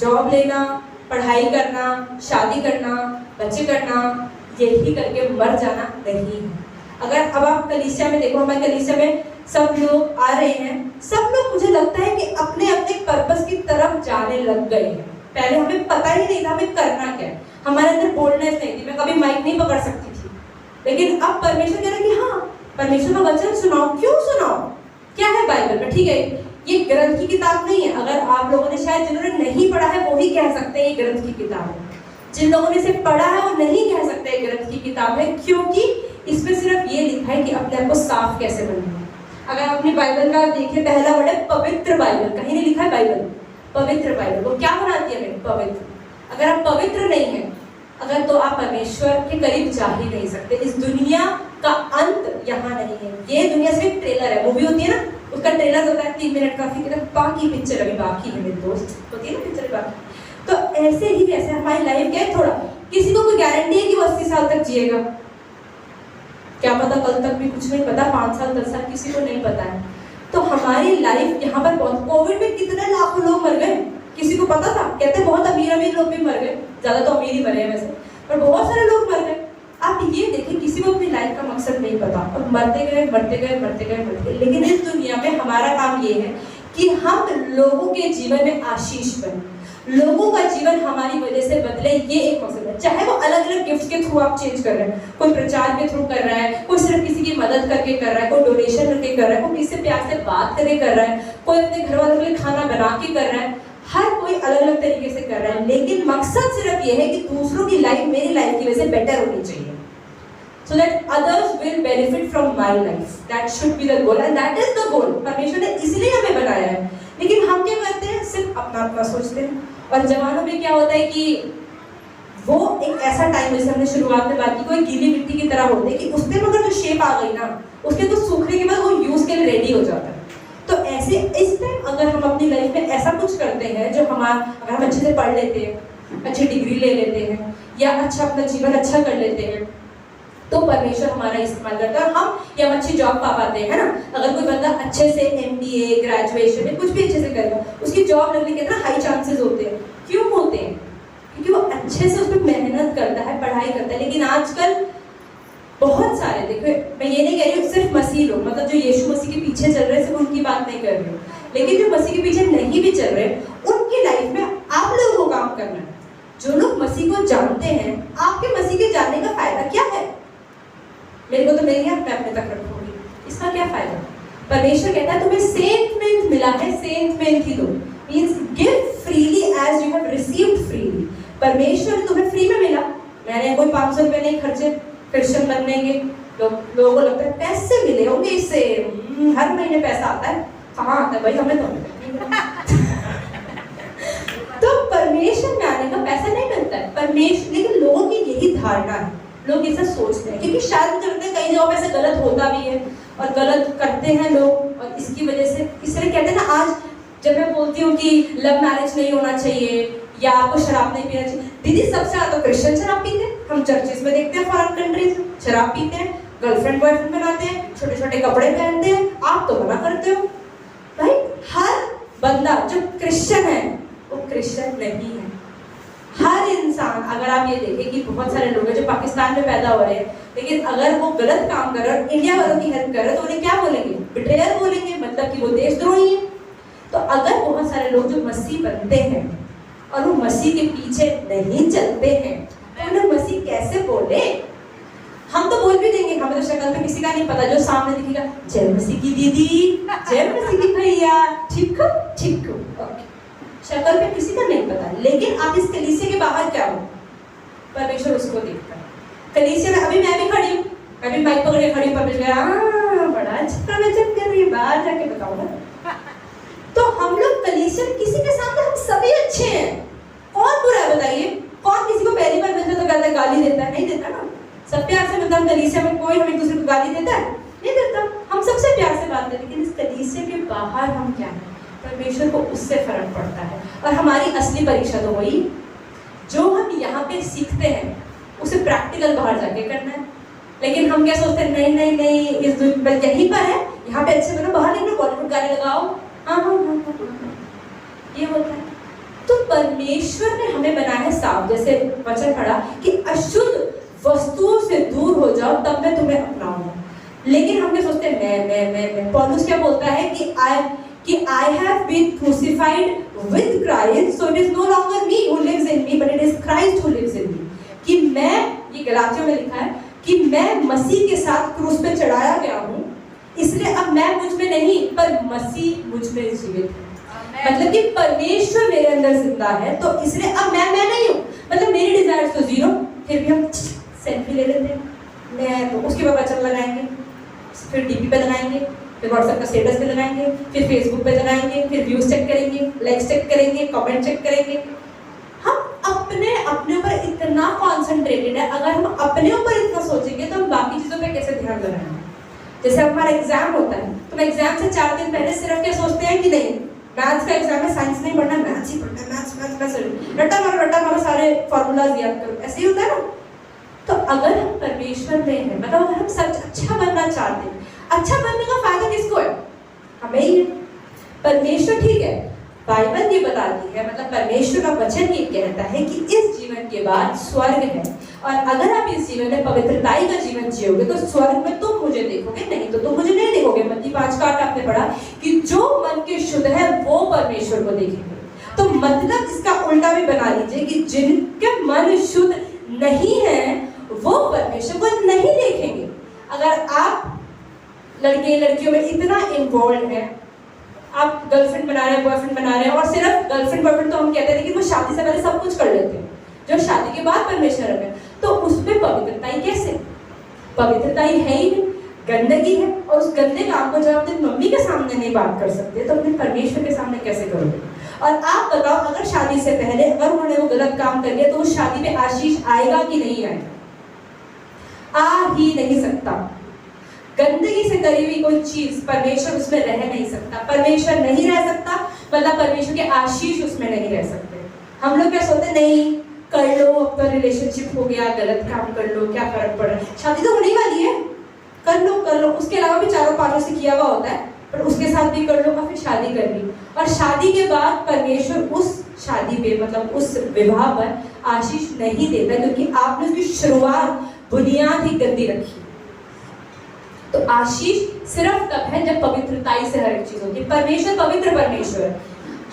जॉब लेना, पढ़ाई करना, शादी करना, बच्चे करना, यही करके मर जाना नहीं है। अगर अब आप कलीसिया में देखो, हमारे कलीसिया में सब लोग आ रहे हैं, सब लोग मुझे लगता है कि अपने अपने पर्पस की तरफ जाने लग गए हैं। पहले हमें पता ही नहीं था हमें करना क्या है, हमारे अंदर बोल्डनेस नहीं थी, मैं कभी माइक नहीं पकड़ सकती थी। लेकिन अब परमेश्वर कह रहा है कि हाँ, परमेश्वर का वचन सुनाओ। क्यों सुनाओ? क्या है बाइबल में? ठीक है, ये ग्रंथ की किताब नहीं है। अगर आप लोगों ने, शायद जिन्होंने नहीं पढ़ा है वो ही कह सकते हैं ये ग्रंथ की किताब है। जिन लोगों ने इसे पढ़ा है वो नहीं कह सकते ग्रंथ की किताब है, क्योंकि इसमें सिर्फ ये लिखा है कि अपने आप को साफ कैसे बनना है। अगर आप अपनी बाइबल का देखिए, पहला वर्ड है पवित्र बाइबल, कहीं नहीं लिखा है बाइबल, पवित्र बाइबल। वो क्या बनाती है हमें? पवित्र। अगर आप पवित्र नहीं है, अगर तो आप परमेश्वर के करीब जा ही नहीं सकते। इस दुनिया का अंत यहाँ नहीं है। ये दुनिया सिर्फ ट्रेलर है। मूवी होती है ना, उसका ट्रेलर होता है 3 मिनट का, फिर बाकी पिक्चर अभी बाकी है मेरे दोस्त, होती है ना पिक्चर बाकी। तो ऐसे ही कैसे हमारी लाइफ क्या है, थोड़ा किसी को कोई गारंटी है कि वो 80 साल तक जिएगा? क्या पता, कल तक भी कुछ नहीं पता, 5 साल 10 साल किसी को नहीं पता है। तो हमारी लाइफ यहाँ पर बहुत, कोविड में कितने लाखों लोग मर गए, किसी को पता था? कहते बहुत अमीर अमीर लोग भी मर गए, ज्यादा तो अमीर ही मरे हैं वैसे, पर बहुत सारे लोग मर गए। आप ये देखिए, किसी को अपनी लाइफ का मकसद नहीं पता और मरते गए मरते गए मरते गए मरते गए। लेकिन इस दुनिया में हमारा काम ये है कि हम लोगों के जीवन में आशीष बने, लोगों का जीवन हमारी वजह से बदले, ये एक मकसद है। चाहे वो अलग अलग गिफ्ट के थ्रू आप चेंज कर रहे हैं, कोई प्रचार के थ्रू कर रहा है, कोई सिर्फ किसी की मदद करके कर रहा है, कोई डोनेशन करके कर रहा है, कोई किसी से प्यार से बात करके कर रहा है, कोई अपने घर वालों के लिए खाना बना के कर रहा है, हर कोई अलग अलग तरीके से कर रहा है। लेकिन मकसद सिर्फ ये है कि दूसरों की लाइफ मेरी लाइफ की वजह से बेटर होनी चाहिए, so that others will benefit from my life. That should be the goal and that is the goal. परमेश्वर ने इसलिए हमें बनाया है। लेकिन हम क्या करते हैं, सिर्फ अपना अपना सोचते हैं। और जवानों में क्या होता है कि वो एक ऐसा टाइम, जैसे हमने शुरुआत में बात की, कोई गीली मिट्टी की तरह होते हैं कि उसमें अगर जो शेप आ गई ना, उसके तो सूखने के बाद वो यूज के लिए रेडी हो जाता है। तो ऐसे इस टाइम अगर हम अपनी लाइफ में ऐसा कुछ करते हैं जो अगर हम अच्छे से पढ़ लेते हैं, अच्छी डिग्री ले लेते हैं, या अच्छा अपना जीवन अच्छा कर लेते हैं, तो परमेश्वर हमारा इस्तेमाल करता है और हम अच्छी जॉब पा पाते हैं, है ना। अगर कोई बंदा अच्छे से MBA ग्रेजुएशन में कुछ भी अच्छे से करेगा, उसकी जॉब लगने के ना हाई चांसेस होते हैं। क्यों होते हैं? क्योंकि वो अच्छे से उसमें मेहनत करता है, पढ़ाई करता है। लेकिन आजकल बहुत सारे, देखो मैं ये नहीं कह रही हूँ सिर्फ मसीह लोग, मतलब जो यीशु मसीह के पीछे चल रहे हैं सिर्फ उनकी बात नहीं कर रही हूँ, लेकिन जो मसीह के पीछे नहीं भी चल रहे उनकी लाइफ में आप लोगों को काम करना है। जो लोग मसीह को जानते हैं, आपके मसीह के जानने का फायदा क्या है? मेरे को तो मेरी है, मैं अपने तक रखूंगी, इसका क्या फायदा? परमेश्वर कहता है तुम्हें सेंटमेंट मिला है, सेंटमेंट ही दो, means give freely as you have received freely. परमेश्वर तुम्हें फ्री में मिला, मैंने कोई 500 रुपए नहीं खर्चे क्रिश्चियन बनने के। लोगों को लगता है पैसे मिले होंगे इससे, हर महीने पैसा आता है। कहाँ आता है भाई, हमें तो परमेश्वर में आने का पैसा नहीं मिलता है परमेश्वर। लेकिन लोगों की यही धारणा है, लोग ऐसा सोचते हैं, क्योंकि शायद मुझे लगता है कई जगहों पे ऐसे गलत होता भी है और गलत करते हैं लोग, और इसकी वजह से इसलिए कहते हैं ना, आज जब मैं बोलती हूँ कि लव मैरिज नहीं होना चाहिए या आपको शराब नहीं पीना चाहिए, दीदी सबसे ज्यादा क्रिश्चियन शराब पीते हैं। हम चर्चेस में देखते हैं फॉरेन कंट्रीज में शराब पीते हैं, गर्लफ्रेंड बॉयफ्रेंड बनाते हैं, छोटे छोटे कपड़े पहनते हैं। आप तो मना करते हो भाई। हर बंदा जो क्रिश्चियन है वो क्रिश्चियन नहीं है। हर इंसान, अगर आप ये देखें कि बहुत सारे लोग हैं जो पाकिस्तान में पैदा हो रहे हैं, लेकिन अगर वो गलत काम कर रहे हैं और इंडिया वालों की हेल्प कर रहे हैं, तो उन्हें क्या बोलेंगे? बिट्रेयर बोलेंगे, मतलब कि वो देशद्रोही है। तो अगर बहुत सारे लोग जो मसीह बनते हैं और वो मसीह के पीछे नहीं चलते हैं, तो उन्हें मसीह कैसे बोले? हम तो बोल भी देंगे, हमें तो शक्ल पे किसी का नहीं पता, जो सामने दिखेगा जय मसीह की दीदी, जय मसीह की भैया, ठीक हो ठीक हो, शक्ल पे किसी का नहीं पता। लेकिन आप इस कलीसिया के बाहर क्या हो, परमेश्वर उसको देखता है। कलीसिया में अभी मैं भी खड़ी हूँ, मैं भी माइक पकड़ के खड़ी हूँ, परमेश्वर बड़ा अच्छा प्रवचन कर रही है, बाहर जाके बताऊंगा। तो हम लोग कलीसिया में किसी के सामने हम सभी अच्छे हैं, कौन बुरा है बताइए? कौन किसी को पहली बार मिलता तो कहता है गाली देता है? नहीं देता ना। सब प्यार से मिलता है कलीसिया में, कोई हम एक दूसरे को गाली देता है? नहीं देता। हम सबसे प्यार से बात करते हैं। लेकिन इस कलीसिया के बाहर हम क्या है, परमेश्वर को उससे फर्क पड़ता है। और हमारी असली परीक्षा तो वही, जो हम यहाँ पे सीखते हैं उसे प्रैक्टिकल बाहर जाके करना है। लेकिन हम क्या सोचते हैं, नहीं नहीं नहीं, इस यहीं पर है, यहाँ पे अच्छे बनो, बाहर निकलो, बॉलीवुड गाने लगाओ, हाँ हाँ हाँ, ये होता है। तो परमेश्वर ने हमें बनाया है साफ, जैसे वचन पढ़ा कि अशुद्ध वस्तुओं से दूर हो जाओ तब मैं तुम्हें अपनाऊंगा। लेकिन हम क्या सोचते हैं, मैं पौलुस क्या बोलता है कि I have been crucified with Christ, so it is no longer me who lives in me, but it is Christ who lives in me। कि मैं, ये गलातियों में लिखा है कि मैं मसीह के साथ क्रूस पे चढ़ाया गया हूँ, इसलिए अब मैं मुझ में नहीं पर मसीह मुझ में जीवित है। मतलब कि परमेश्वर मेरे अंदर जिंदा है, तो इसलिए अब मैं नहीं हूँ। मतलब मेरी डिजायर्स तो जीरो, फिर भी हम सेल्फी ले लेते हैं, मैं तो उसके बाद वचन लगाएंगे, फिर डीपी पे लगाएंगे, फिर व्हाट्सएप का स्टेटस पे लगाएंगे, फिर फेसबुक पे लगाएंगे, फिर व्यूज चेक करेंगे, लाइक्स चेक करेंगे, कमेंट चेक करेंगे। हम अपने ऊपर इतना कॉन्सेंट्रेटेड है, अगर हम अपने ऊपर इतना सोचेंगे तो हम बाकी चीजों पे कैसे ध्यान लगाएंगे। जैसे हमारा एग्जाम होता है तो हम एग्जाम से 4 दिन पहले सिर्फ क्या सोचते हैं कि नहीं मैथ्स का एग्जाम है, साइंस नहीं पढ़ना, मैथ्स ही पढ़ना है, मैथ्स रट्टा मारो सारे फॉर्मूलाज याद करो, ऐसे ही होता है ना। तो अगर हम परमेश्वर में हैं, मतलब अगर हम सच अच्छा बनना चाहते हैं, अच्छा बनने का फायदा किसको है? हमें ही है। परमेश्वर ठीक है, बाइबल ये बताती है, मतलब परमेश्वर का वचन ये कहता है कि इस जीवन के बाद स्वर्ग है, और अगर आप इस जीवन में पवित्रताई का जीवन जियोगे तो स्वर्ग में तुम मुझे देखोगे, नहीं तो तुम मुझे नहीं देखोगे। मत्ती 5:8 आपने पढ़ा कि जो मन के शुद्ध है वो परमेश्वर को देखेंगे। तो मतलब इसका उल्टा भी बना लीजिए कि जिनके मन शुद्ध नहीं है वो परमेश्वर को नहीं देखेंगे। अगर आप लड़के लड़कियों में इतना इन्वॉल्व है, आप गर्लफ्रेंड बना रहे हैं, बॉयफ्रेंड बना रहे हैं, और सिर्फ गर्लफ्रेंड बॉयफ्रेंड तो हम कहते हैं, लेकिन वो शादी से पहले सब कुछ कर लेते हैं, जो शादी के बाद परमेश्वर है, तो उसमें पवित्रताई कैसे? पवित्रताई है ही नहीं, गंदगी है। और उस गंदे काम को जब अपनी मम्मी के सामने नहीं बात कर सकते तो अपने परमेश्वर के सामने कैसे करोगे? और आप बताओ, अगर शादी से पहले अगर उन्होंने वो गलत काम कर लिया तो उस शादी में आशीष आएगा कि नहीं आएगा? आ ही नहीं सकता। गंदगी से करी हुई कोई चीज परमेश्वर उसमें रह नहीं सकता। परमेश्वर नहीं रह सकता मतलब परमेश्वर के आशीष उसमें नहीं रह सकते। हम लोग क्या सोचते, नहीं कर लो, अब तो रिलेशनशिप हो गया, गलत काम कर लो, क्या फर्क पड़ रहा है, शादी तो होने वाली है, कर लो। उसके अलावा भी 4-5 से किया हुआ होता है, पर उसके साथ भी कर लो, और फिर शादी कर ली, और शादी के बाद परमेश्वर उस शादी पे मतलब उस विवाह पर आशीष नहीं देता, क्योंकि आपने उसकी शुरुआत बुनियाद ही गंदी रखी। तो आशीष सिर्फ तब है जब पवित्रताई से हर एक चीज होती है। परमेश्वर पवित्र परमेश्वर है।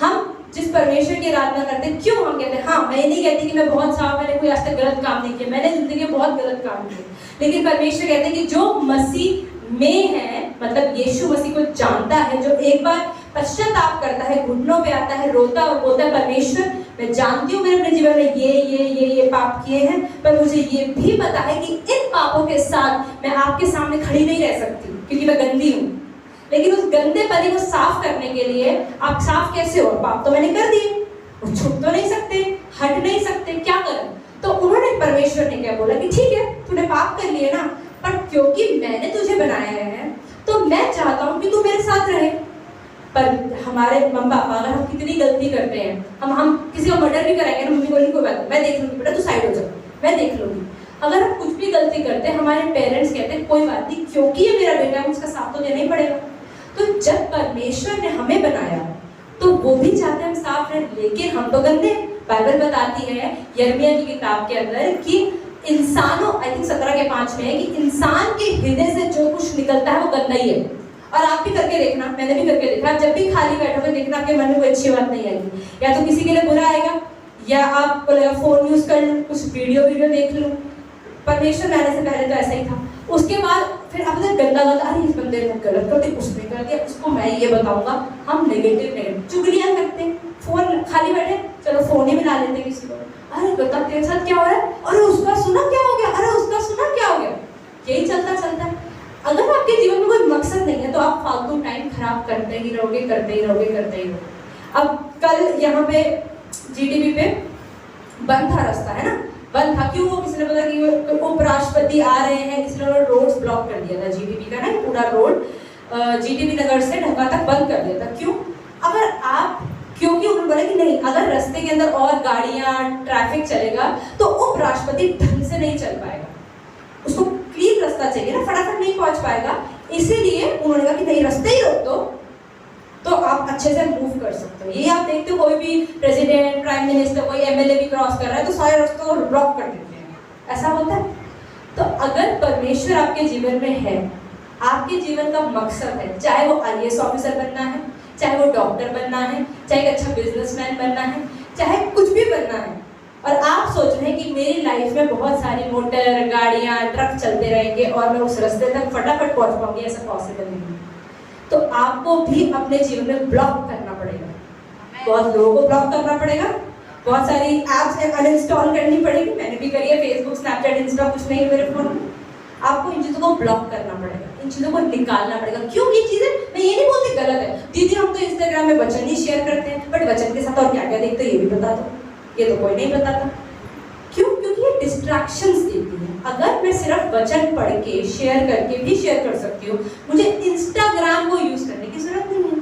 हम जिस परमेश्वर की आराधना करते हैं, क्यों हम कहते हैं, हाँ मैं नहीं कहती कि मैं बहुत साफ, मैंने कोई आज तक गलत काम नहीं किया, मैंने जिंदगी में बहुत गलत काम किए, लेकिन परमेश्वर कहते हैं कि जो मसीह में है, मतलब यीशु मसीह को जानता है, जो एक बार पश्चाताप करता है, घुटनों पे आता है, रोता और बोलता है, परमेश्वर मैं जानती हूँ मैंने अपने जीवन में ये पाप किए हैं, पर मुझे ये भी पता है कि इन पापों के साथ मैं आपके सामने खड़ी नहीं रह सकती क्योंकि मैं गंदी हूँ। लेकिन उस गंदे पनी को साफ करने के लिए आप साफ कैसे हो? पाप तो मैंने कर दिए, वो छुप तो नहीं सकते, हट नहीं सकते, क्या करें? तो उन्होंने, परमेश्वर ने क्या बोला कि ठीक है तूने पाप कर लिए ना, पर क्योंकि मैंने तुझे बनाया है तो मैं चाहता हूँ कि तू मेरे साथ रहे। पर हमारे मम्मी पापा अगर हम कितनी गलती करते हैं, हम किसी को मर्डर भी कराएंगे ना, मम्मी बोलेंगी कोई बात नहीं, मैं देख लूंगी, बेटा तू साइड हो जा, मैं देख लूंगी। अगर हम कुछ भी गलती करते हैं, हमारे पेरेंट्स कहते हैं कोई बात नहीं, क्योंकि ये मेरा बेटा है, उसका साथ तो देना ही पड़ेगा। तो जब परमेश्वर ने हमें बनाया तो वो भी चाहते हैं हम साफ रहें, लेकिन हम तो गंदे। बाइबल बताती है यिर्मयाह की किताब के अंदर कि इंसानों, आई थिंक 17:5 में है कि इंसान के हृदय से जो कुछ निकलता है वो गंदा ही है। और आप भी करके देखना, मैंने भी करके देखा, जब भी खाली बैठोगे देखना आपके मन में कोई अच्छी बात नहीं आएगी, या तो किसी के लिए बुरा आएगा, या आपको लगेगा फोन यूज कर लूं, कुछ वीडियो देख लूं। परमेश्वर लाने से पहले तो ऐसा ही था। उसके बाद फिर अब तक गंदा, अरे इस बंदे ने गलत कर दिया, उसने कर दिया, उसको मैं ये बताऊंगा। हम नेगेटिव चुगलियां करते हैं, फोन खाली बैठे चलो फोन ही मिला लेते किसी को, अरे बता तेरे साथ क्या हो रहा है, अरे उसका सुना क्या हो गया, अरे उसका सुना क्या हो गया, यही चलता है। अगर आपके जीवन में कोई मकसद नहीं है तो आप फालतू टाइम खराब करते ही रहोगे। अब कल यहाँ पे जीटीबी पे बंद था, रास्ता है ना, बंद था। क्यों? किसी ने पता कि उपराष्ट्रपति आ रहे हैं, इसलिए उन्होंने रोड्स ब्लॉक कर दिया था, जीटीबी का ना पूरा रोड जीटीबी नगर से ढाका तक बंद कर दिया था। क्यों? अगर आप, क्योंकि उन्होंने बोला कि नहीं, अगर रास्ते के अंदर और गाड़ियां, ट्रैफिक चलेगा तो उपराष्ट्रपति ढंग से नहीं चल पाएगा, उसको क्लीन रास्ता चाहिए ना, फटाफट नहीं पहुंच पाएगा। इसीलिए उन्होंने कहा कि नहीं, रास्ते ही रोक दो तो आप अच्छे से मूव कर सकते हो। ये आप देखते हो कोई भी प्रेसिडेंट, प्राइम मिनिस्टर, कोई एमएलए भी क्रॉस कर रहा है तो सारे रास्तों को ब्लॉक कर देते हैं, ऐसा होता है। तो अगर परमेश्वर आपके जीवन में है, आपके जीवन का मकसद है, चाहे वो आईएएस ऑफिसर बनना है, चाहे वो डॉक्टर बनना है, चाहे एक अच्छा बिजनेसमैन बनना है, चाहे कुछ भी बनना है, और आप सोच रहे हैं कि मेरी लाइफ में बहुत सारी मोटर, गाड़ियां, ट्रक चलते रहेंगे और मैं उस रास्ते तक फटाफट पहुंच पाऊंगी, ऐसा पॉसिबल नहीं है। तो आपको भी अपने जीवन में ब्लॉक करना पड़ेगा, बहुत लोगों को ब्लॉक करना पड़ेगा, बहुत सारी ऐप्स अनइंस्टॉल करनी पड़ेगी। मैंने भी करी है, फेसबुक, स्नैपचैट, इंस्टा, कुछ नहीं मेरे फोन में। आपको इन चीजों को ब्लॉक करना पड़ेगा, इन चीजों को निकालना पड़ेगा। क्यों ये चीजें, मैं ये नहीं बोलती गलत है, दीदी हम तो इंस्टाग्राम में वचन ही शेयर करते हैं, बट वचन के साथ और क्या क्या देखते हैं ये भी बता दो, ये तो कोई नहीं बताता। क्यों? क्योंकि ये डिस्ट्रैक्शंस देती है। अगर मैं सिर्फ वचन पढ़ के शेयर करके भी शेयर कर सकती हूँ, मुझे इंस्टाग्राम को यूज करने की जरूरत नहीं है।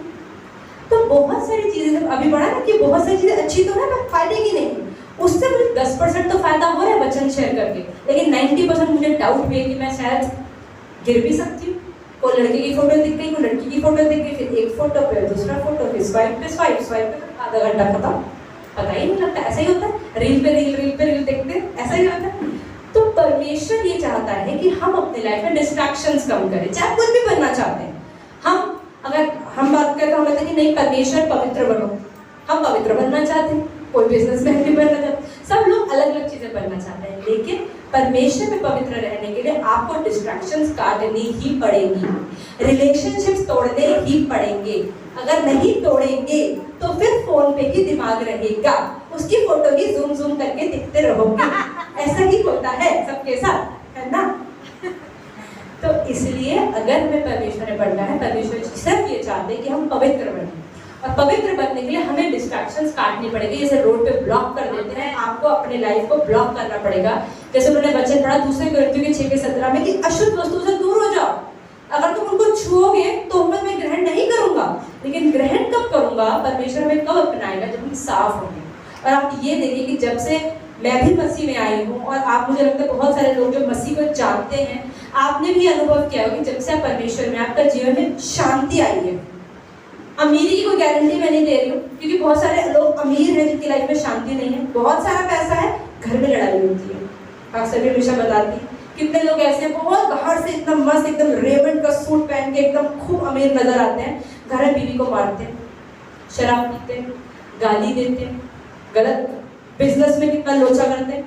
तो बहुत सारी चीजें, जब अभी बढ़ा ना कि बहुत सारी चीजें अच्छी तो है, बट फायदे की नहीं है, उससे मुझे 10% तो फायदा हो रहा है वचन शेयर करके, लेकिन 90% मुझे डाउट भी है कि मैं शायद गिर भी सकती हूँ। कोई लड़के की फोटो दिख गई, कोई लड़की की फोटो दिख गई, फिर एक फोटो पे दूसरा फोटो, फिर स्वाइप पे आधा घंटा खत्म, पता ही नहीं लगता। ऐसा ही होता है, रील पे रील देखते हैं, ऐसा ही होता है। तो परमेश्वर ये चाहता है कि हम अपनी लाइफ में डिस्ट्रैक्शंस कम करें, चाहे कुछ भी बनना चाहते हैं। अगर हम बात करें तो हम कहते हैं कि नहीं परमेश्वर पवित्र बनो, हम पवित्र बनना चाहते हैं, कोई बिजनेसमैन भी बनना चाहते हैं, सब लोग अलग अलग चीजें बनना चाहते हैं, लेकिन परमेश्वर में पवित्र रहने के लिए आपको डिस्ट्रैक्शंस काटनी ही पड़ेंगी, रिलेशनशिप्स तोड़ने ही पड़ेंगे। अगर नहीं तोड़ेंगे तो फिर फोन पे ही दिमाग रहेगा, उसकी फोटो ही जूम करके दिखते रहोगे। ऐसा ही होता है सबके साथ, है ना? तो इसलिए अगर हमें परमेश्वर में बढ़ना है, परमेश्वर सिर्फ ये चाहते हैं कि हम पवित्र बने, और पवित्र बनने के लिए हमें डिस्ट्रैक्शंस काटनी पड़ेगी। जैसे रोड पे ब्लॉक कर देते हैं, आपको अपने लाइफ को ब्लॉक करना पड़ेगा। जैसे उन्होंने वचन पढ़ा दूसरे कोरिन्थियों के 6:17 में कि अशुद्ध वस्तु से दूर हो जाओ। अगर तुम उनको छुओगे तो मैं ग्रहण नहीं करूंगा, लेकिन ग्रहण कब करूंगा, परमेश्वर में कब अपनाएगा, जब हम साफ होंगे। और आप ये देखिए कि जब से मैं भी मसीह में आई हूँ, और आप, मुझे लगता है बहुत सारे लोग जो मसीह को जानते हैं, आपने भी अनुभव किया होगा कि जब से आप परमेश्वर में, आपका जीवन में शांति आई है। अमीरी की कोई गारंटी मैं नहीं दे रही हूँ, क्योंकि बहुत सारे लोग अमीर हैं जिनकी लाइफ में शांति नहीं है, बहुत सारा पैसा है, घर में लड़ाई होती है। आप सभी हमेशा बताती हैं कितने लोग ऐसे हैं, बहुत बाहर से इतना मस्त एकदम रेमंड का सूट पहन के एकदम खूब अमीर नजर आते हैं, घर में बीवी को मारते हैं, शराब पीते हैं, गाली देते हैं, गलत बिजनेस में कितना लोचा करते हैं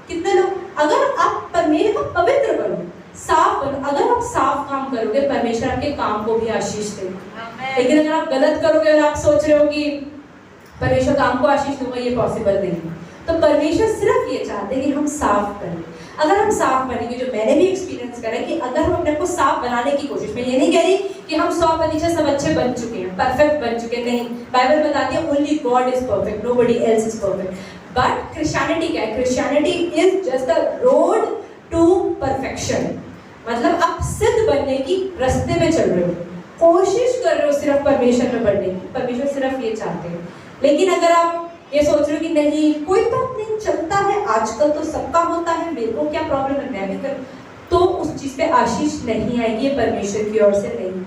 कितने लोग। अगर आप परमेश्वर को पवित्र बनो, साफ बनो, अगर आप साफ काम करोगे, परमेश्वर आपके काम को भी आशीष देगा। लेकिन अगर आप गलत करोगे और आप सोच रहे हो कि परमेश्वर काम को आशीष दूंगा, ये पॉसिबल नहीं है। तो परमेश्वर सिर्फ ये चाहते हैं कि हम साफ करें। अगर हम साफ बनेंगे, जो मैंने भी एक्सपीरियंस करा है कि अगर हम अपने को साफ बनाने की कोशिश, मैं ये नहीं कह रही कि हम 100% सब अच्छे बन चुके हैं, परफेक्ट बन चुके हैं, नहीं। बाइबल बताती है only God is perfect, nobody else is perfect. But Christianity क्या है? Christianity is just the road to perfection. मतलब आप सिद्ध बनने की रास्ते में चल रहे हो, कोशिश कर रहे हो सिर्फ परमेश्वर में बढ़ने की। परमेश्वर सिर्फ ये चाहते हैं। लेकिन अगर आप ये सोच रहे हो कि नहीं कोई बात नहीं, चलता है, आजकल तो सबका होता है, मेरे को क्या प्रॉब्लम है, मैं भी कर, तो उस चीज पे आशीष नहीं आएगी, परमेश्वर की ओर से नहीं।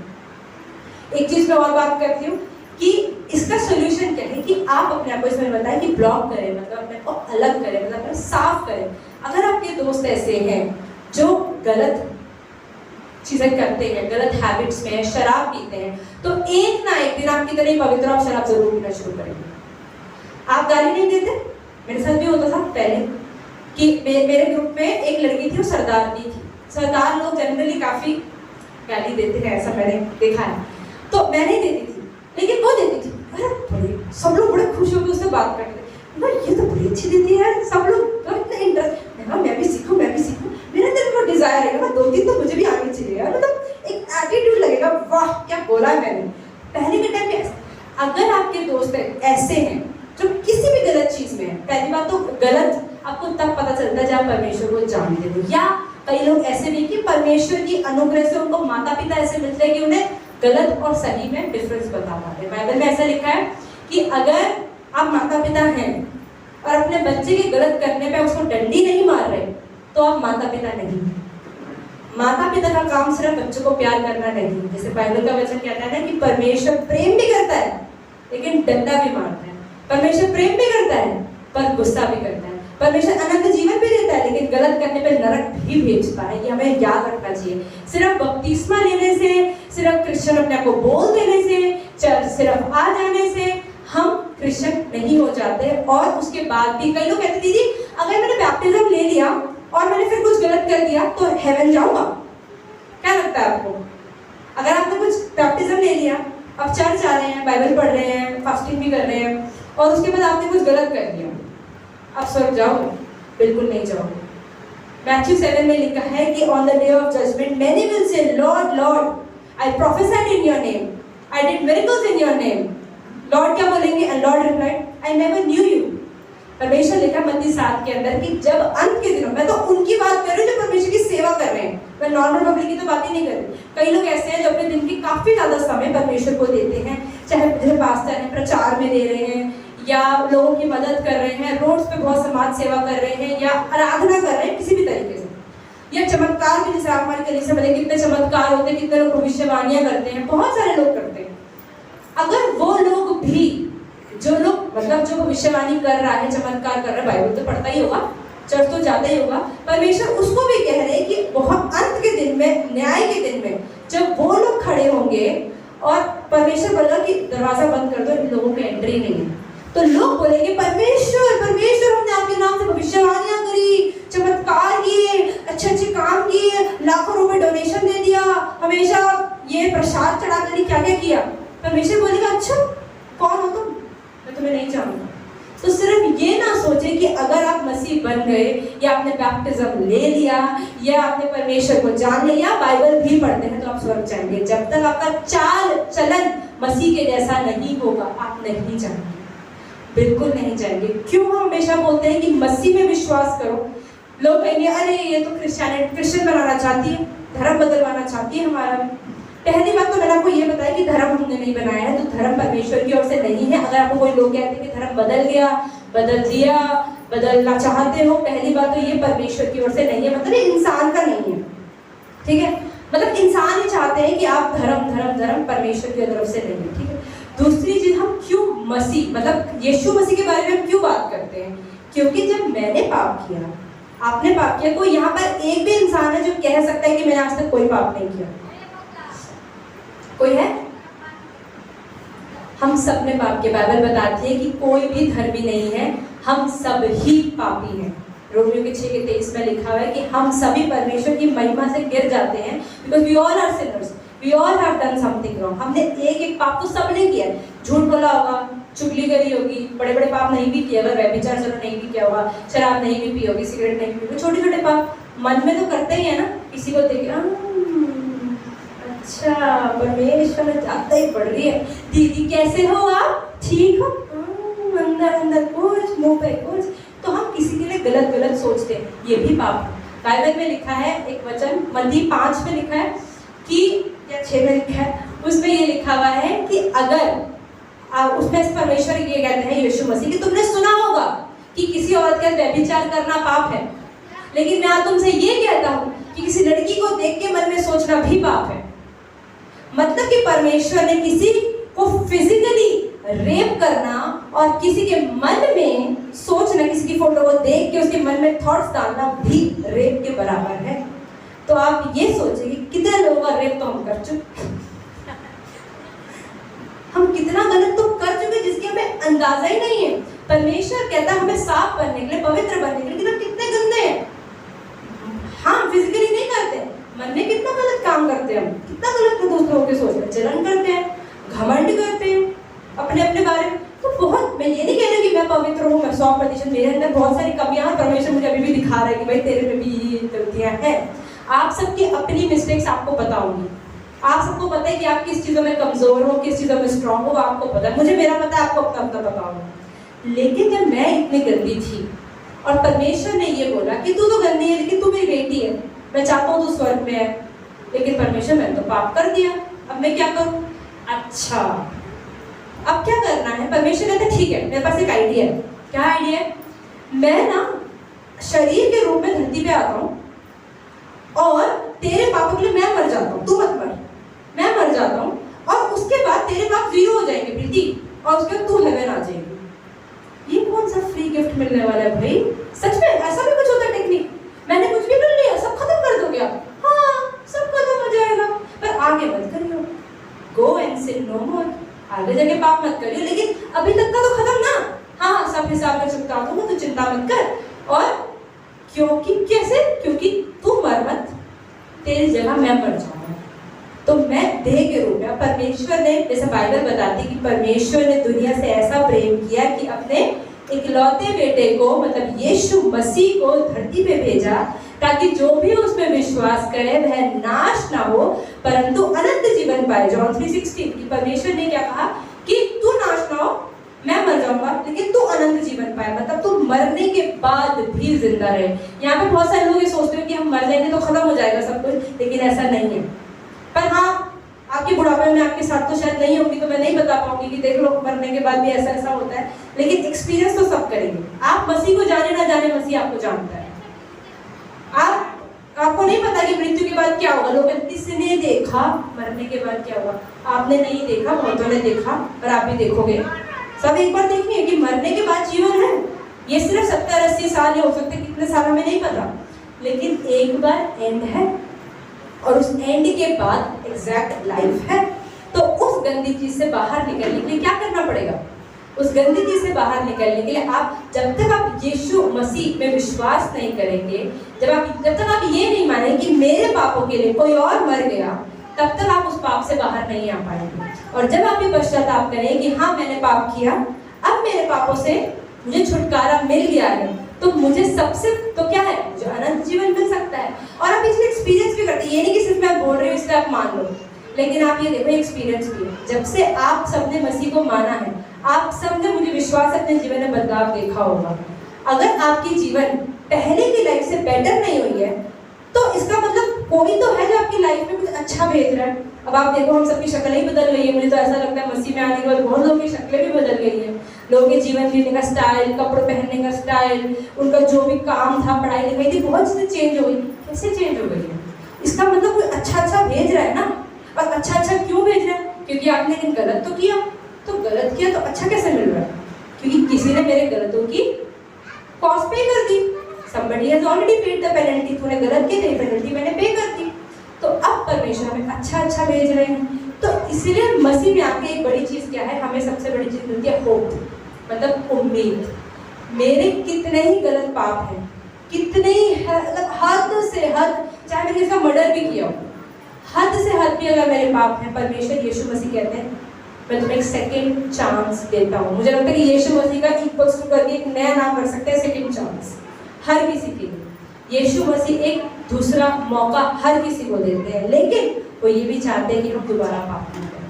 एक चीज मैं और बात करती हूँ कि इसका सोल्यूशन क्या है, कि आप अपने आप को इसमें बताएं कि ब्लॉक करें, मतलब अपने को अलग करें, मतलब अपने साफ करें। अगर आपके दोस्त ऐसे हैं जो गलत चीजें करते हैं, गलत हैबिट्स में, शराब पीते हैं, तो एक ना एक दिन आपकी तरह पवित्र आप शराब जरूर पीना शुरू करेंगे। आप गाली नहीं देते, मेरे साथ भी होता था पहले कि मेरे ग्रुप में एक लड़की थी, वो सरदारनी थी। सरदार लोग जनरली काफी गाली देते हैं, ऐसा मैंने देखा है। तो मैं नहीं देती थी, लेकिन वो देती थी। अरे बड़े सब लोग बड़े खुश होकर उससे बात करते, ये तो बड़ी अच्छी देती है यार, सब लोग तो इतना इंटरेस्ट, मैं भी सीखूं, मैं भी सीखूं। मेरे अंदर वो डिजायर है ना, 2-3 तो मुझे भी आनी चाहिए यार, मतलब एक एटीट्यूड लगेगा, वाह क्या बोला है मैंने। पहले के टाइम में अगर आपके दोस्त ऐसे हैं जो किसी भी गलत चीज में है, पहली बात तो गलत आपको तब पता चलता है जब परमेश्वर को जानते हो। या कई लोग ऐसे भी कि परमेश्वर की अनुग्रह से उनको माता पिता ऐसे मिलते हैं कि उन्हें गलत और सही में डिफरेंस बता पाते हैं। बाइबल में ऐसा लिखा है कि अगर आप माता पिता हैं और अपने बच्चे के गलत करने पे उसको डंडी नहीं मार रहे, तो आप माता पिता नहीं। माता पिता का काम सिर्फ बच्चों को प्यार करना नहीं, जैसे बाइबल का वचन कहता है ना कि परमेश्वर प्रेम भी करता है लेकिन डंडा भी मारता है। परमेश्वर प्रेम भी करता है पर गुस्सा भी करता है। परमेश्वर अनंत जीवन भी देता है लेकिन गलत करने पे नरक भी भेजता है। ये हमें याद रखना चाहिए। सिर्फ बपतिस्मा लेने से, सिर्फ क्रिश्चियन अपने आप को बोल देने से, सिर्फ आ जाने से हम क्रिश्चियन नहीं हो जाते। और उसके बाद भी कई लोग कहते दीदी अगर मैंने बैप्टिज्म ले लिया और मैंने फिर कुछ गलत कर दिया तो हेवन जाऊंगा? क्या लगता है आपको? अगर आपने कुछ बैप्टिज्म ले लिया, आप चर्च आ रहे हैं, बाइबल पढ़ रहे हैं, फास्टिंग भी कर रहे हैं और उसके बाद आपने कुछ गलत कर दिया, आप स्वर्ग जाओगे? बिल्कुल नहीं जाओगे। मैथ्यू 7 में लिखा है कि on the day of judgment many will say Lord Lord I prophesied in your name, I did miracles in your name. Lord क्या बोलेंगे? And Lord replied I never knew you. परमेश्वर लिखा मत्ती 7 के अंदर कि जब अंत के दिनों, मैं तो उनकी बात कर रही हूँ जो परमेश्वर की सेवा कर रहे हैं, मैं नॉर्मल पब्लिक की तो बात ही नहीं कर रही। कई लोग ऐसे हैं जो अपने दिन की काफी ज्यादा समय परमेश्वर को देते हैं, चाहे जैसे पास्टर हैं प्रचार में दे रहे हैं, या लोगों की मदद कर रहे हैं, रोड्स पे बहुत समाज सेवा कर रहे हैं, या आराधना कर रहे हैं किसी भी तरीके से, या चमत्कार भी, जैसे आप हमारी कलीसिया में कितने चमत्कार होते हैं, कितने लोग भविष्यवाणियां करते हैं, बहुत सारे लोग करते हैं। अगर वो लोग भी, जो लोग मतलब जो भविष्यवाणी कर रहा है, चमत्कार कर रहा है, बाइबल तो पढ़ता ही होगा, चर्च तो जाता ही होगा, परमेश्वर उसको भी कह रहे हैं कि बहुत अंत के दिन में, न्याय के दिन में, जब वो लोग खड़े होंगे और परमेश्वर बोला कि दरवाजा बंद कर दो, इन लोगों की एंट्री नहीं है, तो लोग बोलेंगे परमेश्वर परमेश्वर हमने आपके नाम से भविष्यवाणियां करी, चमत्कार किए, अच्छे अच्छे काम किए, लाखों रुपए डोनेशन दे दिया, हमेशा ये प्रसाद चढ़ा कर क्या क्या किया। परमेश्वर बोलेगा अच्छा कौन हो तुम, मैं तुम्हें नहीं जानता। तो सिर्फ ये ना सोचे कि अगर आप मसीह बन गए, या आपने बैप्टिज्म ले लिया, या आपने परमेश्वर को जान लिया, बाइबल भी पढ़ते हैं तो आप स्वर्ग जाएंगे। जब तक आपका चाल चलन मसीह के जैसा नहीं होगा, आप नहीं जाएंगे, बिल्कुल नहीं जाएंगे। क्यों हम हमेशा बोलते हैं कि मसीह में विश्वास करो? लोग कहेंगे अरे ये तो क्रिश्चियन बनाना चाहती है, धर्म बदलवाना चाहती है हमारा। पहली बात तो मैंने आपको ये बताया कि धर्म हमने नहीं बनाया है, तो धर्म परमेश्वर की ओर से नहीं है। अगर आपको कोई लोग कहते हैं कि धर्म बदल गया, बदल दिया, बदलना चाहते हो, पहली बात तो ये परमेश्वर की ओर से नहीं है, मतलब ये इंसान का नहीं है, ठीक है? मतलब इंसान ही चाहते हैं कि आप धर्म धर्म धर्म, परमेश्वर की तरफ से नहीं है, ठीक है? दूसरी चीज, हम क्यों मसीह मतलब यीशु मसीह के बारे में हम क्यों बात करते हैं? क्योंकि जब मैंने पाप किया, आपने पाप किया, कोई यहाँ पर एक भी इंसान है जो कह सकता है कि मैंने आज तक कोई पाप नहीं किया? कोई है? हम सब ने पाप किया। बाइबल बताती है कि कोई भी धर्मी नहीं है, हम सब ही पापी हैं। रोमियो के 6:23 में लिखा हुआ है कि हम सभी परमेश्वर की महिमा से गिर जाते हैं, because we all are sinners, we all have done something wrong. हमने एक एक पाप तो सबने किया है। झूठ बोला होगा, चुगली करी होगी, बड़े बड़े पाप नहीं भी किए, अगर व्यभिचार चलो नहीं भी किया होगा, शराब नहीं भी पी होगी, सिगरेट नहीं पी होगी, छोटे छोटे पाप मन में तो करते ही है ना। किसी को देख अच्छा परमेश्वर ज्यादा ही पढ़ रही है, दीदी कैसे हो आप, ठीक हो, अंदर अंदर कुछ, मुंह पे कुछ, तो हम किसी के लिए गलत गलत सोचते हैं, ये भी पाप है। बाइबल में लिखा है एक वचन, मत्ती 5 में लिखा है कि, या 6 में लिखा है, उसमें ये लिखा हुआ है कि अगर उसमें परमेश्वर ये कहते हैं यीशु मसीह कि तुमने सुना होगा कि किसी औरत का व्यभिचार करना पाप है, लेकिन मैं आज तुमसे ये कहता हूँ कि किसी लड़की को देख के मन में सोचना भी पाप है। मतलब कि परमेश्वर ने किसी को फिजिकली रेप करना और किसी के मन में सोचना, किसी की फोटो को देख के उसके मन में थॉट्स डालना भी रेप के बराबर है। तो आप ये सोचिए कि कितने लोगों का रेप तो हम कर चुके, हम कितना गलत तो कर चुके जिसके हमें अंदाजा ही नहीं है। परमेश्वर कहता है हमें साफ बनने के लिए, पवित्र बनने के लिए, लेकिन हम कितने गंदे हैं। हाँ फिजिकली नहीं करते, मन में कितना गलत काम करते हैं, हम कितना गलत दूसरों के सोच में जलन करते हैं, घमंड करते हैं अपने अपने बारे में। तो बहुत, मैं ये नहीं कह रही कि मैं पवित्र हूँ, मैं 100%, मेरे अंदर बहुत सारी कमियां, परमेश्वर मुझे अभी भी दिखा रहा है कि भाई तेरे में भी ये गलतियां हैं। आप सबकी अपनी मिस्टेक्स आपको बताऊंगी, आप सबको पता है कि आप किस चीजों में कमजोर हो, किस चीजों में स्ट्रांग हो, आपको पता है, मुझे मेरा पता है, आपको अपना अपना पता होगा। लेकिन जब मैं इतनी गंदी थी और परमेश्वर ने ये बोला कि तू तो गंदी है लेकिन तू मेरी बेटी है, मैं चाहता हूँ तू स्वर्ग में है, लेकिन परमेश्वर मैंने तो पाप कर दिया, अब मैं क्या करूँ? अच्छा अब क्या करना है? परमेश्वर कहते ठीक है, मेरे पास एक आइडिया है। क्या आइडिया है? मैं ना शरीर के रूप में धरती पे आता हूँ और तेरे पापों के लिए मैं मर जाता हूँ, तू मत मर, मैं मर जाता हूँ, और उसके बाद तेरे पाप 0 हो जाएंगे प्रीति, और उसके बाद तू हेवन आ जाएगी। ये कौन सा फ्री गिफ्ट मिलने वाला है भाई? सच में ऐसा भी कुछ होता है टेक्निक? मैंने कुछ भी कर लिया, सब खत्म कर दोगे आप? हाँ सब खत्म हो जाएगा, पर आगे मत करियो, गो एंड सिन नो मोर, आगे जाके पाप मत करियो, लेकिन अभी तक का तो खत्म ना। हाँ सब हिसाब में चुकता दूंगा, तो चिंता मत कर। और क्योंकि कैसे? क्योंकि तू मर मत, तेरी जगह मैं मर जाऊंगा, तो मैं देह के रूप में। परमेश्वर ने, जैसे बाइबल बताती कि परमेश्वर ने दुनिया से ऐसा प्रेम किया कि अपने इकलौते बेटे को, मतलब यीशु मसीह को धरती पे भेजा, ताकि जो भी उसमें विश्वास करे वह नाश ना हो परंतु अनंत जीवन पाए। जॉन 3:16 कि परमेश्वर ने क्या कहा कि तू नाश ना हो, मैं मर जाऊंगा लेकिन तू अनंत जीवन पाए, मतलब तू मरने के बाद भी जिंदा रहे। यहाँ पे बहुत सारे लोग ये सोचते हैं कि हम मर जाएंगे तो खत्म हो जाएगा सब कुछ, लेकिन ऐसा नहीं है। पर हाँ, आपके बुढ़ापे में आपके साथ तो शायद नहीं होगी तो मैं नहीं बता पाऊंगी कि देख लो मरने के बाद भी ऐसा ऐसा होता है, लेकिन एक्सपीरियंस तो सब करेंगे। आप मसीह को जाने ना जाने, मसीह आपको जानता है। आपको नहीं पता कि मृत्यु के बाद क्या होगा। लोग किसने देखा मरने के बाद क्या होगा, आपने नहीं देखा, बहुतों ने देखा और आप भी देखोगे। सब एक बार देखिए कि मरने के बाद जीवन है। ये सिर्फ 70-80 साल ही हो सकते, कितने साल हमें नहीं पता, लेकिन एक बार एंड है और उस एंड के बाद एग्जैक्ट लाइफ है। तो उस गंदी चीज से बाहर निकलने के लिए क्या करना पड़ेगा? उस गंदी चीज से बाहर निकलने के लिए आप जब तक आप यीशु मसीह में विश्वास नहीं करेंगे, जब तक आप ये नहीं मानेंगे कि मेरे पापों के लिए कोई और मर गया, तब तक आप उस पाप से बाहर नहीं आ पाएंगे। और जब आप ये पश्चाताप करें कि हाँ मैंने पाप किया, अब मेरे पापों से मुझे छुटकारा मिल गया है, तो मुझे सबसे तो क्या है जो अनंत जीवन मिल सकता है। और आप इसमें एक्सपीरियंस भी करते हैं, ये नहीं कि सिर्फ मैं बोल रही हूँ इसलिए आप मान लो, लेकिन आप ये देखो एक्सपीरियंस भी है। जब से आप सबने मसीह को माना है, आप सबने मुझे विश्वास अपने जीवन में बदलाव देखा होगा। अगर आपकी जीवन पहले की लाइफ से बेटर नहीं हुई है तो इसका मतलब कोई तो है जो आपकी लाइफ में कुछ अच्छा भेज रहा है। अब आप देखो हम सबकी शक्ल ही बदल गई है। मुझे तो ऐसा लगता है मसीह में आने के बाद बहुत लोगों की शक्लें भी बदल गई है। लोगों के जीवन जीने का स्टाइल, कपड़े पहनने का स्टाइल, उनका जो भी काम था, पढ़ाई लिखाई थी, बहुत चीजें चेंज हो गई। कैसे चेंज हो गई है? इसका मतलब कोई अच्छा भेज रहा है ना। और अच्छा क्यों भेज रहा है? क्योंकि आपने एक गलत तो किया, तो गलत किया तो अच्छा कैसे मिल रहा है? क्योंकि किसी ने मेरे गलतों की कॉस्ट पे कर दी। Somebody has already paid the penalty। तूने गलत की, तेरी पेनल्टी मैंने पे कर दी। तो अब परमेश्वर हमें अच्छा भेज रहे हैं। तो इसीलिए मसीह में आके एक बड़ी चीज क्या है, हमें सबसे बड़ी चीज मिलती है होप, मतलब उम्मीद। मेरे कितने ही गलत पाप हैं, कितने ही हद से हद, चाहे मैंने इसका मर्डर भी किया हो, हद से हद भी अगर मेरे पाप हैं, परमेश्वर यीशु मसीह कहते हैं मैं तुम्हें एक सेकेंड चांस देता हूँ। मुझे लगता है कि यीशु मसीह का इक्वल्स टू करके एक नया नाम रख सकते हैं, सेकेंड चांस। हर किसी के लिए यीशु मसीह एक दूसरा मौका हर किसी को देते हैं, लेकिन वो ये भी चाहते हैं कि हम दोबारा पाप न करें।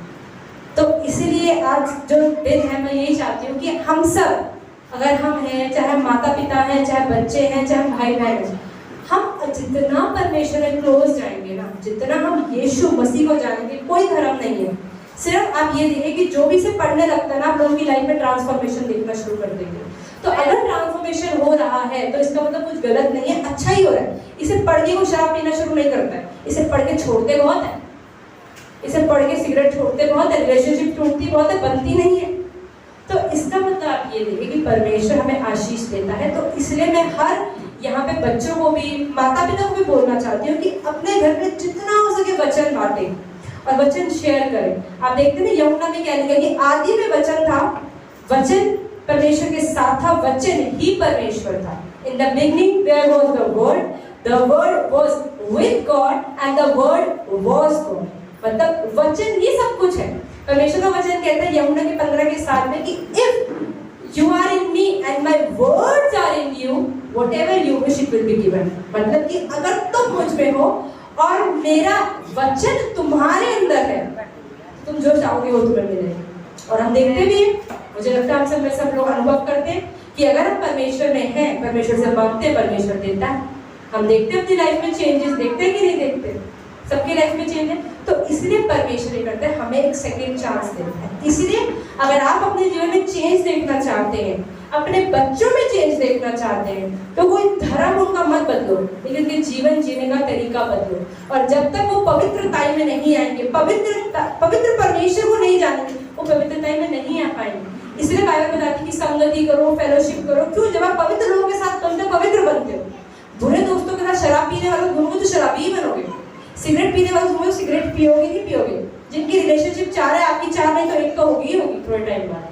तो इसीलिए आज जो दिन है, मैं यही चाहती हूँ कि हम सब, अगर हम हैं, चाहे हम माता पिता हैं, चाहे बच्चे हैं, चाहे हम भाई बहन हैं, हम जितना परमेश्वर में क्लोज जाएंगे ना, जितना हम यीशु मसीह को जानेंगे, कोई धर्म नहीं है। सिर्फ आप ये देखिए कि जो भी से पढ़ने लगता है ना, आप लोगों की लाइफ में ट्रांसफॉर्मेशन देखना शुरू कर देंगे। तो अगर ट्रांसफॉर्मेशन हो रहा है तो इसका मतलब कुछ गलत नहीं है, अच्छा ही हो रहा है। इसे पढ़ के वो शराब पीना शुरू नहीं करता है, इसे पढ़ के छोड़ते बहुत है, इसे पढ़ के सिगरेट छोड़ते बहुत है, रिलेशनशिप टूटती बहुत है, बनती नहीं है। तो इसका मतलब आप ये देखिए कि परमेश्वर हमें आशीष देता है। तो इसलिए मैं हर यहाँ पे बच्चों को भी, माता पिता को भी बोलना चाहती हूँ कि अपने घर में जितना हो सके वचन बांटें और वचन शेयर करें। आप देखते हैं यूहन्ना में क्या लिखा कि आदि में वचन था, वचन परमेश्वर के साथ था, वचन ही परमेश्वर था। In the beginning there was the word was with God and the word was God। मतलब वचन ही सब कुछ है। परमेश्वर का वचन कहता है यूहन्ना के 15:7 में कि if you are in me and my words are in you, whatever you wish it will be given। मतलब कि अगर तुम मुझ में हो और मेरा वचन तुम्हारे अंदर है, तुम जो चाहोगे वो तुम्हें मिलेगा। और हम देखते भी हैं, मुझे लगता है हम सब लोग अनुभव करते हैं कि अगर हम परमेश्वर में हैं, परमेश्वर से मांगते हैं, परमेश्वर देता है। हम देखते हैं अपनी लाइफ में चेंजेस, देखते हैं कि नहीं देखते? सबकी लाइफ में चेंज है। तो इसलिए परमेश्वर ये करता है, हमें एक सेकेंड चांस देता है। इसलिए अगर आप अपने जीवन में चेंज देखना चाहते हैं, अपने बच्चों में चेंज देखना चाहते हैं, तो कोई धर्म उनका मत बदलो, लेकिन उनके जीवन जीने का तरीका बदलो। और जब तक वो पवित्रताई में नहीं आएंगे, पवित्र परमेश्वर को नहीं जानेंगे, वो पवित्रताई में नहीं आ पाएंगे। इसलिए बाइबल बताती है कि संगति करो, फेलोशिप करो। क्यों? जब आप पवित्र लोगों के साथ बनते हो, पवित्र बनते हो। बुरे दोस्तों के साथ शराब पीने वालों घूमोगे तो शराबी ही बनोगे, सिगरेट पीने वालों घूमोगे सिगरेट पियोगे ही पियोगे। जिनकी रिलेशनशिप 4 है, आपकी 4 नहीं तो एक तो होगी ही होगी थोड़े टाइम बाद।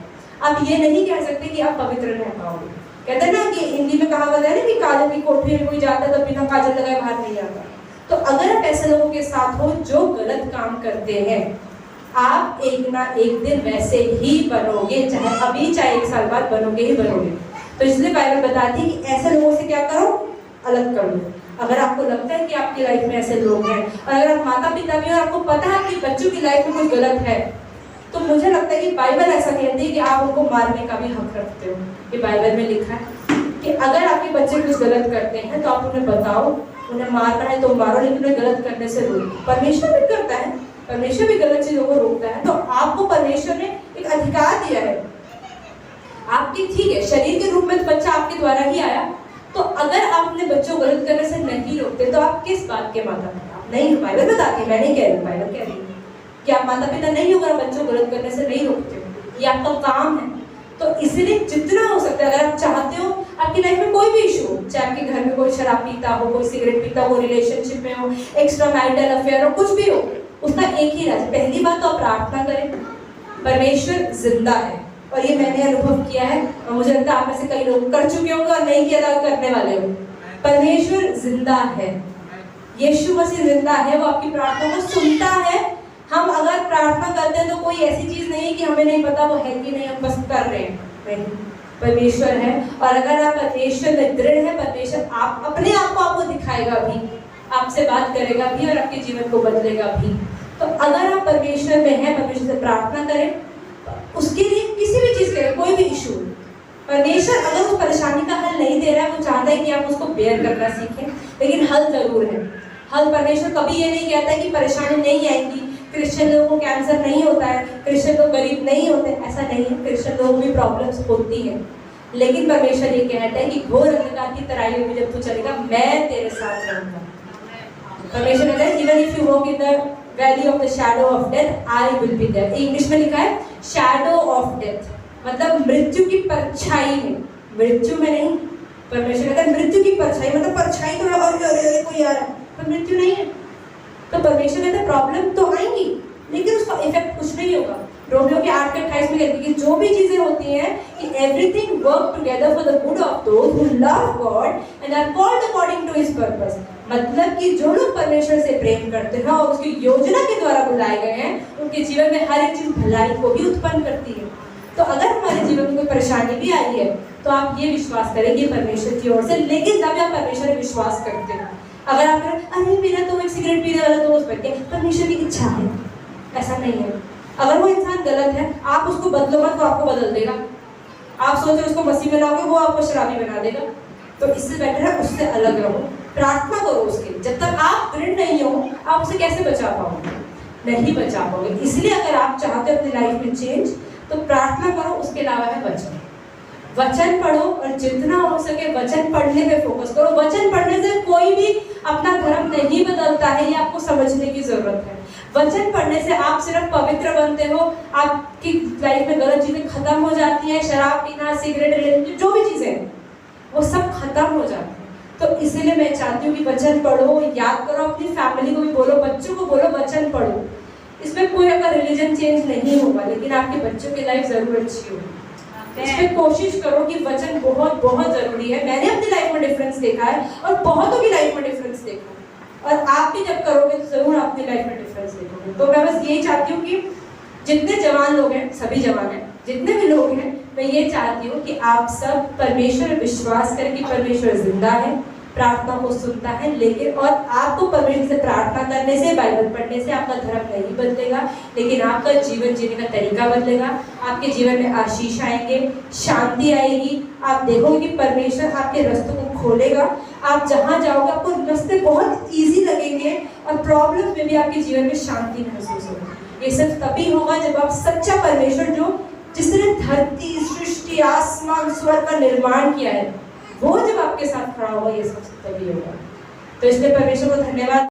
आप ये नहीं कह सकते कि आप पवित्र रह पाओगे। कहते हैं ना कि हिंदी में कहावत है ना कि काजल की कोठरी में कोई जाता है तो बिना काजल लगाए बाहर नहीं आता। तो अगर आप ऐसे लोगों के साथ हो जो गलत काम करते हैं, आप एक ना एक दिन वैसे ही बनोगे, चाहे अभी चाहे 1 साल बाद बनोगे ही बनोगे। तो इसलिए बाइबल बताती है कि ऐसे लोगों से क्या करो, अलग कर लो। अगर आपको लगता है कि आपकी लाइफ में ऐसे लोग हैं, और अगर आप माता पिता भी हो और आपको पता है कि बच्चों की लाइफ में कुछ गलत है, तो मुझे लगता है कि बाइबल ऐसा कहती है कि आप उनको मारने का भी हक रखते हो। ये बाइबल में लिखा है कि अगर आपके बच्चे कुछ गलत करते हैं तो आप उन्हें बताओ, उन्हें मारना है तो मारो, लेकिन उन्हें गलत करने से रोको। परमेश्वर भी करता है, परमेश्वर भी गलत चीजों को रोकता है। तो आपको परमेश्वर ने एक अधिकार दिया है। आपकी ठीक है, शरीर के रूप में तो बच्चा आपके द्वारा ही आया, तो अगर आप अपने बच्चों को गलत करने से नहीं रोकते तो आप किस बात के माता पिता? आप नहीं हो। बाइबल बताती है, मैं नहीं कह रही, बाइबल कह रही है कि आप माता पिता नहीं हो अगर बच्चों को गलत करने से नहीं रोकते हो। ये आपका काम है। तो इसलिए जितना हो सकता है, अगर आप चाहते हो आपकी लाइफ में कोई भी इशू हो, चाहे आपके घर में कोई शराब पीता हो, कोई सिगरेट पीता हो, रिलेशनशिप में हो, एक्स्ट्रा मैरिटल अफेयर हो, कुछ भी हो, उसका एक ही राज। पहली बात तो आप प्रार्थना करें, परमेश्वर जिंदा है। और ये मैंने अनुभव किया है, और मुझे लगता है आप में से कई लोग कर चुके होंगे और नहीं किया था, करने वाले हो। परमेश्वर जिंदा है, यीशु मसीह जिंदा है, वो आपकी प्रार्थना को सुनता है। हम अगर प्रार्थना करते हैं तो कोई ऐसी चीज नहीं है कि हमें नहीं पता वो है कि नहीं, हम बस कर रहे हैं, नहीं, परमेश्वर है। और अगर आप परमेश्वर में दृढ़ है, परमेश्वर आप अपने आप को आपको दिखाएगा भी, आपसे बात करेगा भी और आपके जीवन को बदलेगा भी। तो अगर आप परमेश्वर में हैं, परमेश्वर से प्रार्थना करें, उसके लिए किसी भी चीज के लिए, कोई भी इशू, परमेश्वर अगर उस परेशानी का हल नहीं दे रहा है, वो चाहता है कि आप उसको बेयर करना सीखें, लेकिन हल जरूर है। हल परमेश्वर कभी ये नहीं कहता है कि परेशानी नहीं आएगी, क्रिश्चियन लोगों को कैंसर नहीं होता है, क्रिश्चियन लोग गरीब नहीं होते, ऐसा नहीं है। क्रिश्चियन लोगों भी प्रॉब्लम्स होती हैं, लेकिन परमेश्वर ये कहता है कि घोर अंधकार की तराइयों में जब तू चलेगा, मैं तेरे साथ रहूंगा। परमेश्वर कहता है even if you walk in the valley of the shadow of death I will be there. English में लिखा है शैडो ऑफ डेथ, मतलब मृत्यु की परछाई में, मृत्यु में नहीं। परमेश्वर कहता है मृत्यु की परछाई, मतलब परछाई तो अरे कोई आ रहा है, पर मृत्यु नहीं है। तो परमेश्वर कहता है प्रॉब्लम तो आएंगी, लेकिन उसका इफेक्ट कुछ नहीं होगा। रोमियो के 8:28 में कहती है कि जो भी चीजें होती हैं कि everything work together for the good of those who love God and are called according to his purpose. मतलब कि जो लोग परमेश्वर से प्रेम करते हैं और उसकी योजना के द्वारा बुलाए गए हैं, उनके जीवन में हर एक चीज भलाई को भी उत्पन्न करती है। तो अगर हमारे जीवन में कोई परेशानी भी आई है, तो आप ये विश्वास करेंगे परमेश्वर की ओर से, लेकिन जब आप परमेश्वर में विश्वास करते हैं, अगर आप अरे मेरा तो एक सिगरेट पीने वाला दोस्त बन गया, परमेश्वर की इच्छा है, ऐसा नहीं है। अगर वो इंसान गलत है, आप उसको बदलो मत, वो आपको बदल देगा। आप सोच रहे उसको मसीह में लाओगे, वो आपको शराबी बना देगा। तो इससे बेटर है उससे अलग रहो, प्रार्थना करो उसके लिए। जब तक आप दृढ़ नहीं हो, आप उसे कैसे बचा पाओगे? नहीं बचा पाओगे। इसलिए अगर आप चाहते हो अपनी लाइफ में चेंज, तो प्रार्थना करो। उसके अलावा है वचन, वचन पढ़ो, और जितना हो सके वचन पढ़ने पे फोकस करो। वचन पढ़ने से कोई भी अपना धर्म नहीं बदलता है, ये आपको समझने की जरूरत है। वचन पढ़ने से आप सिर्फ पवित्र बनते हो, आपकी लाइफ में गलत चीजें खत्म हो जाती हैं, शराब पीना, सिगरेट, जो भी चीजें वो सब खत्म हो जाती हैं। तो इसीलिए मैं चाहती हूँ कि वचन पढ़ो, याद करो, अपनी फैमिली को भी बोलो, बच्चों को बोलो वचन पढ़ो। इसमें कोई अगर रिलीजन चेंज नहीं होगा, लेकिन आपके बच्चों की लाइफ जरूर अच्छी होगी। इसमें कोशिश करो कि वचन बहुत बहुत जरूरी है। मैंने अपनी लाइफ में डिफरेंस देखा है और बहुतों की लाइफ में डिफरेंस देखा है, और आप भी जब करोगे तो जरूर अपनी लाइफ में डिफरेंस देखोगे। तो मैं बस यही चाहती हूँ कि जितने जवान लोग हैं, सभी जवान हैं, जितने भी लोग हैं, मैं ये चाहती हूँ कि आप सब परमेश्वर में विश्वास करें कि परमेश्वर जिंदा है, प्रार्थना को सुनता है। लेकिन और आपको परमेश्वर से प्रार्थना करने से, बाइबल पढ़ने से आपका धर्म नहीं बदलेगा, लेकिन आपका जीवन जीने का तरीका बदलेगा। आपके जीवन में आशीष आएंगे, शांति आएगी। आप देखोगे कि परमेश्वर आपके रास्तों को खोलेगा। आप जहाँ जाओगे आपको रास्ते बहुत ईजी लगेंगे, और प्रॉब्लम में भी आपके जीवन में शांति महसूस होगी। ये सिर्फ तभी होगा जब आप सच्चा परमेश्वर, जो जिसने धरती, सृष्टि, आसमान, स्वर्ग का निर्माण किया है, वो जब आपके साथ खड़ा होगा, ये सब तभी होगा। तो इसलिए परमेश्वर को धन्यवाद।